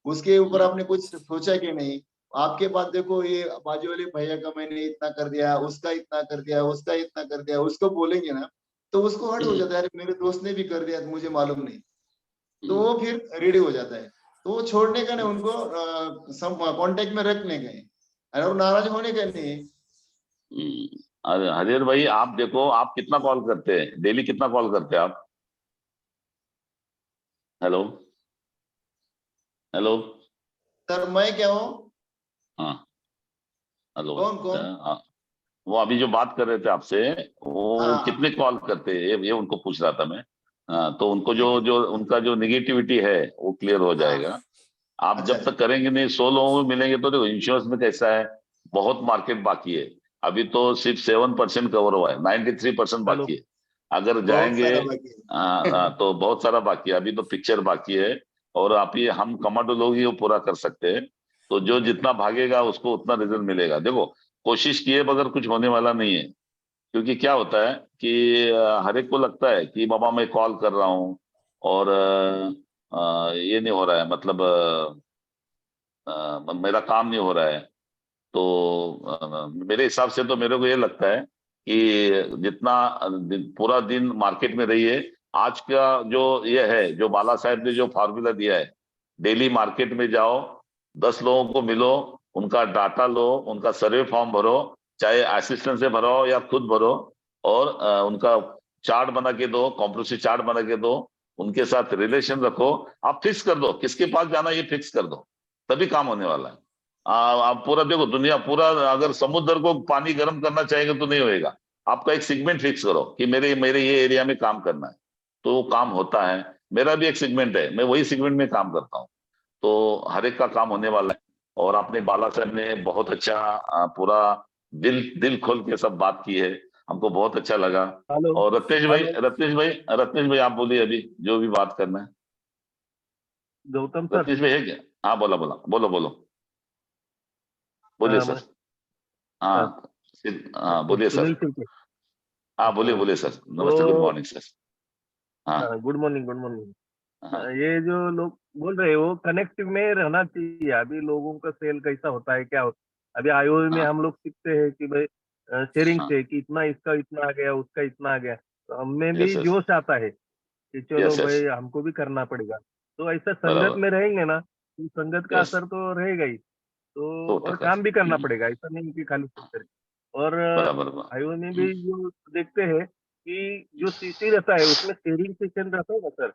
उसके ऊपर आपने कुछ सोचा कि नहीं, आपके पास देखो ये बाजू वाले भैया का मैंने इतना कर दिया, उसका इतना कर दिया, उसका इतना कर दिया, उसको बोलेंगे ना तो उसको हर्ट हो जाता है, अरे मेरे दोस्त ने भी कर दिया तो मुझे मालूम नहीं, तो वो फिर रेडी हो जाता है। तो वो छोड़ने का नहीं, उनको कांटेक्ट में रखने का है, और नाराज होने का नहीं। अरे हरिहर भाई, आप देखो आप कितना कॉल करते हैं, डेली कितना कॉल करते हैं आप? हेलो हेलो सर मैं क्या हूँ? हाँ हेलो। कौन? वो अभी जो बात कर रहे थे आपसे, वो हाँ कितने कॉल करते हैं ये उनको पूछ रहा था मैं। तो उनको ठीक है। जो उनका जो निगेटिविटी है वो क्लियर हो जाएगा। हाँ आप अच्छा जब तक करेंगे नहीं, 100 लोगों को मिलेंगे तो देखो इंश्योरेंस में कैसा है, बहुत मार्केट बाकी है। अभी तो सिर्फ 7% कवर हुआ है, 93% बाकी है। अगर बहुत जाएंगे सारा बाकी है। तो बहुत सारा बाकी है, अभी तो पिक्चर बाकी है। और आप ये हम कमांडो लोग ही वो पूरा कर सकते हैं। तो जो जितना भागेगा उसको उतना रिजल्ट मिलेगा। देखो कोशिश किए बगैर कुछ होने वाला नहीं है। क्योंकि क्या होता है कि हर एक को लगता है कि बाबा मैं कॉल कर रहा हूँ और ये नहीं हो रहा है, मतलब मेरा काम नहीं हो रहा है। तो मेरे हिसाब से तो मेरे को ये लगता है कि जितना पूरा दिन मार्केट में रहिए। आज का जो ये है, जो बाला साहब ने जो फार्मूला दिया है, डेली मार्केट में जाओ, 10 लोगों को मिलो, उनका डाटा लो, उनका सर्वे फॉर्म भरो, चाहे असिस्टेंट से भरो या खुद भरो, और उनका चार्ट बना के दो, कॉम्प्रोसिव चार्ट बना के दो, उनके साथ रिलेशन रखो। आप फिक्स कर दो किसके पास जाना, ये फिक्स कर दो, तभी काम होने वाला है। आप पूरा देखो, दुनिया पूरा अगर समुद्र को पानी गर्म करना चाहेंगे तो नहीं होएगा। आपका एक सेगमेंट फिक्स करो कि मेरे मेरे ये एरिया में काम करना है, तो वो काम होता है। मेरा भी एक सेगमेंट है, मैं वही सेगमेंट में काम करता हूँ, तो हर एक का काम होने वाला है। और आपने बाला साहब ने बहुत अच्छा पूरा दिल खोल के सब बात की है, हमको बहुत अच्छा लगा। और रत्नेश भाई आप बोलिए अभी जो भी बात करना है। गौतम सर रत्नेश भाई है क्या? हाँ बोला बोला, बोलो बोलो, बोलिए अ, सर। हाँ हाँ बोलिए सुनील सर। सिंह हाँ बोलिए हाँ, बोलिए सर, नमस्ते, गुड तो मॉर्निंग सर। हाँ गुड मॉर्निंग गुड मॉर्निंग। हाँ ये जो लोग बोल रहे हैं वो कनेक्टिव में रहना चाहिए। अभी लोगों का सेल कैसा होता है क्या होता, अभी आईओ में हाँ हम लोग सीखते हैं कि भाई शेयरिंग हाँ, से कि इतना इसका इतना आ गया उसका इतना आ गया, तो हमें भी यस यस जोश आता है कि चलो यस यस, भाई हमको भी करना पड़ेगा। तो ऐसा संगत बराबर, में रहेंगे ना, तो संगत का यस, असर तो रहेगा ही। तो सौ और टका काम भी करना पड़ेगा, ऐसा नहीं कि खाली सुनकर। और बराबर आईओ में भी जो देखते हैं कि जो सीसी रहता है उसमें शेयरिंग सेशन रहता है ना sir,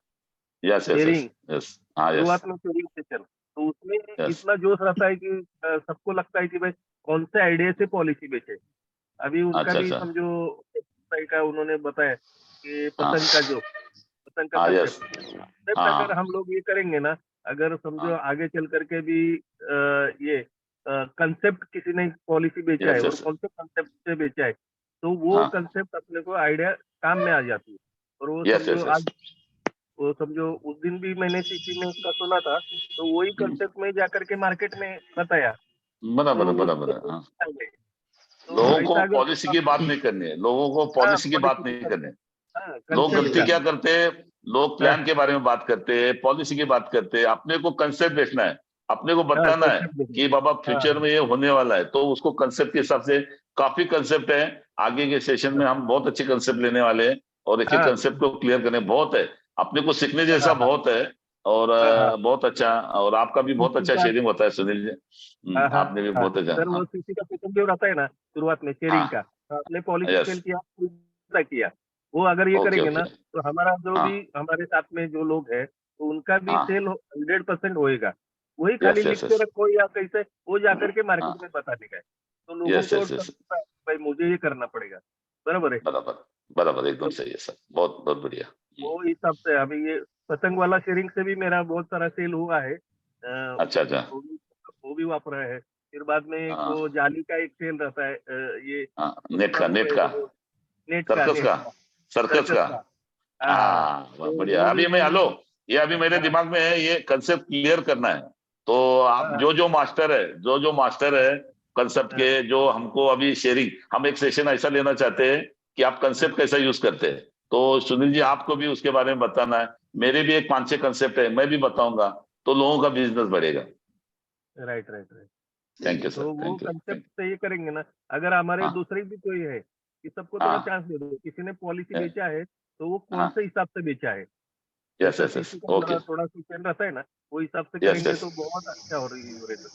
yes yes yes sharing yes, हाँ यस शुरुआत में शेयरिंग सेशन, तो उसमें यस, इतना जोश रहता है कि सबको लगता है कि भाई कौन से आइडिया से पॉलिसी बेचे। अभी उनका अच्छा भी अच्छा, समझो सही का उन्होंने बताया कि हाँ पतंग का हाँ यस, कंसेप्ट कंसेप्ट अगर हाँ हम लोग ये करेंगे ना, अगर समझो हाँ, आगे चल करके भी ये कंसेप्ट किसी ने पॉलिसी बेचा है यस और यस, कौन से कंसेप्ट से बेचा है, तो वो हाँ कंसेप्ट अपने को आइडिया काम में आ जाती है। और वो यस समझो यस यस, आज, वो समझो उस दिन भी मैंने सीसी में उसका सुना था, तो वही कंसेप्ट में जाकर के मार्केट में बताया, बराबर तो वो बराबर है, हाँ। तो लोगों को ऐसा अगर पॉलिसी की बात नहीं करनी है, लोगों को हाँ पॉलिसी की बात पॉलिसी नहीं करनी है। हाँ लोग कंसेप्ट गलती का क्या करते हैं, लोग हाँ प्लान के बारे में बात करते हैं, पॉलिसी की बात करते हैं, अपने को कंसेप्ट देखना है, अपने को हाँ बताना है कंसेप्ट देखिए कि बाबा हाँ फ्यूचर में ये होने वाला है, तो उसको कंसेप्ट के हिसाब से काफी कंसेप्ट है। आगे के सेशन में हम बहुत अच्छे कंसेप्ट लेने वाले हैं और एक एक हाँ कंसेप्ट को क्लियर करने बहुत है, अपने को सीखने जैसा हाँ हाँ बहुत है। और हाँ हाँ बहुत अच्छा, और आपका भी बहुत सीसी अच्छा का शेयरिंग होता है सुनील जी। हाँ हाँ आपने भी हाँ बहुत अच्छा, सर, हाँ वो सीसी का सेकंड जो रहता है ना शुरुआत में शेयरिंग का, हाँ, तो आपने पॉलिसी यस, सेल किया पूरा किया, वो अगर ये ओके करेंगे ओके, ना तो हमारा जो हाँ भी हमारे साथ में जो लोग हैं तो उनका भी हाँ, सेल 100% होएगा। वही खाली यस लिख यस के यस, रखो या कैसे वो जाकर के हाँ मार्केट में बता देगा, तो लोगों यस को यस यस, ट्रस्ट होता है कि भाई मुझे ये करना पड़ेगा। बराबर है। बराबर बराबर, एकदम तो सही है सर, बहुत बहुत बढ़िया। वो हिसाब से अभी ये पतंग वाला शेयरिंग से भी मेरा बहुत सारा सेल हुआ है। अच्छा अच्छा, वो भी वापरा है। फिर बाद में एक हाँ वो जाली का एक सेल रहता है, ये हाँ, नेट उसका का, बोल नेट रहे का, हैं वो सर्कस नेट का, का सर्कस सर्कस का, का। हाँ हाँ तो बढ़िया। वो भी अभी मैं, हेलो, ये अभी मेरे हाँ दिमाग में है, ये कंसेप्ट क्लियर करना है। तो आप हाँ जो मास्टर है कंसेप्ट हाँ के, जो हमको अभी शेयरिंग, हम एक सेशन ऐसा लेना चाहते हैं कि आप हाँ कंसेप्ट कैसा यूज करते हैं। तो सुनील जी आपको भी उसके बारे में बताना है, मेरे भी एक 5-6 कंसेप्ट है, मैं भी बताऊंगा, तो लोगों का बिजनेस बढ़ेगा। Right right right. Thank you तो सर, वो थैंक यू, कंसेप्ट थैंक से ये करेंगे ना, अगर हमारे हाँ दूसरे भी कोई है कि सबको थोड़ा हाँ चांस दे दो, किसी ने पॉलिसी हाँ बेचा है तो वो कौन हाँ, से हिसाब से बेचा है, यस जैसे यस यस, सीसी का ओके, हमारा थोड़ा सीजन रहता है ना, वो हिसाब से यस करेंगे यस, तो बहुत अच्छा हो रही हो रहेगा।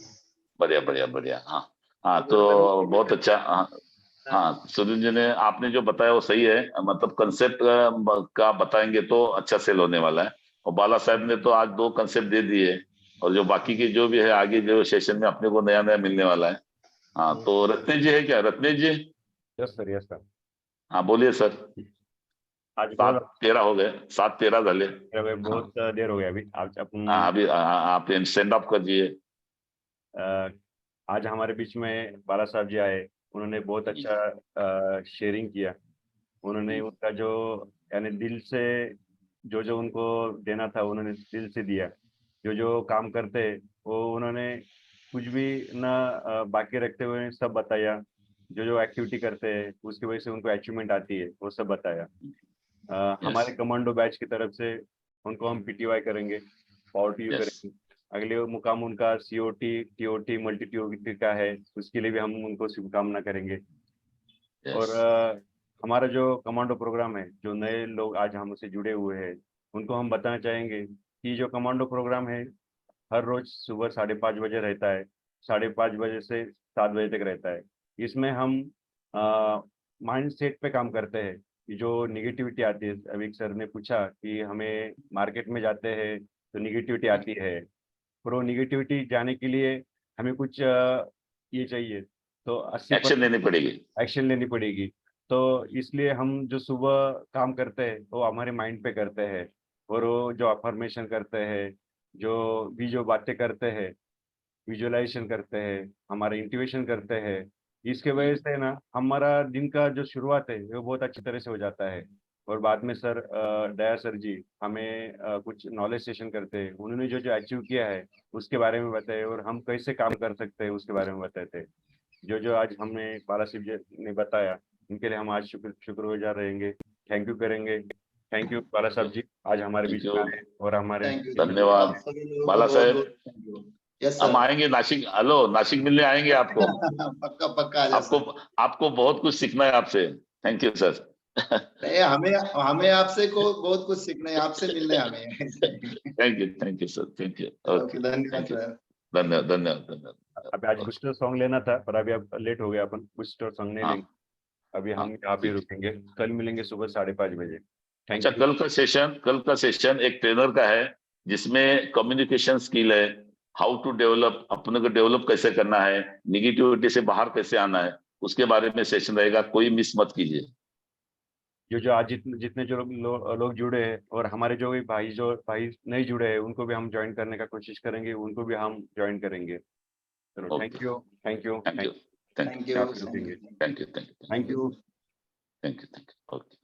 बढ़िया बढ़िया बढ़िया, हाँ हाँ, अगर अगर वो तो क्लियर बहुत अच्छा, करेंगे हाँ हाँ हाँ, सुनील जी ने आपने जो बताया वो सही है, मतलब कंसेप्ट का बताएंगे तो अच्छा सेल होने वाला है। और बाला साहब ने तो आज 2 कंसेप्ट दे दिए, और जो बाकी के जो भी है आगे जो सेशन में अपने को नया नया मिलने वाला है। हाँ तो रत्नेश जी है क्या, Ratnesh ji? Yes sir, yes sir. हाँ बोलिए सर। आज बहुत 7:13 हो गए, 7:13 झाले। हाँ बहुत देर हो गया अभी आज अपन। हाँ, अभी आप स्टैंड अप करिए। अ, आज हमारे बीच में बाला साहब जी आए, उन्होंने बहुत अच्छा शेयरिंग किया। उन्होंने उनका जो, यानी दिल से जो जो उनको देना था उन्होंने दिल से दिया। जो जो काम करते हैं वो उन्होंने कुछ भी ना बाकी रखते हुए सब बताया। जो जो एक्टिविटी करते हैं उसकी वजह से उनको अचीवमेंट आती है वो सब बताया। यस हमारे कमांडो बैच की तरफ से उनको हम पीटीवाई करेंगे, पावर टीयू यस करेंगे। अगले मुकाम उनका सीओटी टीओटी मल्टी टीओटी का है, उसके लिए भी हम उनको शुभकामना करेंगे। यस और हमारा जो कमांडो प्रोग्राम है, जो नए लोग आज हमसे जुड़े हुए हैं उनको हम बताना चाहेंगे कि जो कमांडो प्रोग्राम है हर रोज सुबह 5:30 बजे रहता है, 5:30 बजे से 7 बजे तक रहता है। इसमें हम माइंड सेट पे काम करते हैं कि जो निगेटिविटी आती है, अभी सर ने पूछा कि हमें मार्केट में जाते हैं तो निगेटिविटी आती है, पर वो निगेटिविटी जाने के लिए हमें कुछ ये चाहिए, तो एक्शन लेनी 80% पड़ेगी। एक्शन लेनी पड़ेगी। तो इसलिए हम जो सुबह काम करते हैं वो हमारे माइंड पे करते हैं, और वो जो अफर्मेशन करते हैं, जो बातें करते हैं, विजुअलाइजेशन करते हैं, हमारा इंट्यूशन करते हैं, इसके वजह से ना हमारा दिन का जो शुरुआत है वो बहुत अच्छी तरह से हो जाता है। और बाद में सर दया सर जी हमें कुछ नॉलेज सेशन करते हैं। उन्होंने जो जो अचीव किया है उसके बारे में बताए और हम कैसे काम कर सकते हैं उसके बारे में बताए थे। जो जो आज हमें बाला शिव जी ने बताया उनके लिए हम आज शुक्रगुजार रहेंगे, थैंक यू करेंगे। थैंक यू बाला साहब जी, आज हमारे बीच में आए और हमारे थैंक यू धन्यवाद। आप सभी लोगों बाला को साहब, बहुत थैंक यू। यस हम सर, आएंगे नासिक, हेलो नासिक मिलने आएंगे आपको। पक्का पक्का आ जाओ आपको सर। आपको बहुत कुछ सीखना है आपसे। Thank you sir. नहीं, हमें हमें आपसे को बहुत कुछ सीखना है, आपसे मिलना है हमें। Thank you sir, thank you. Okay, okay, धन्यवाद थैंक यू, सर। धन्यवाद धन्यवाद धन्यवाद। अभी आज बूस्टर सॉन्ग लेना था पर अभी अब लेट हो गया, अपन बूस्टर सॉन्ग नहीं हाँ, लेंगे। अभी हम हाँ, यहाँ पे ठीक। रुकेंगे, कल मिलेंगे सुबह 5:30 बजे। थैंक अच्छा, यू। कल का सेशन एक ट्रेनर का है जिसमें कम्युनिकेशन स्किल है, हाउ टू डेवलप, अपने को डेवलप कैसे करना है, निगेटिविटी से बाहर कैसे आना है, उसके बारे में सेशन रहेगा, कोई मिस मत कीजिए। जो जो आज जितने जो लोग जुड़े हैं और हमारे जो भाई नहीं जुड़े हैं उनको भी हम ज्वाइन करने का कोशिश करेंगे, उनको भी हम ज्वाइन करेंगे। चलो okay, thank you, thank you, thank you, thank thank thank you, you, रुकेंगे। Thank you, thank you, thank you. Thank you, okay.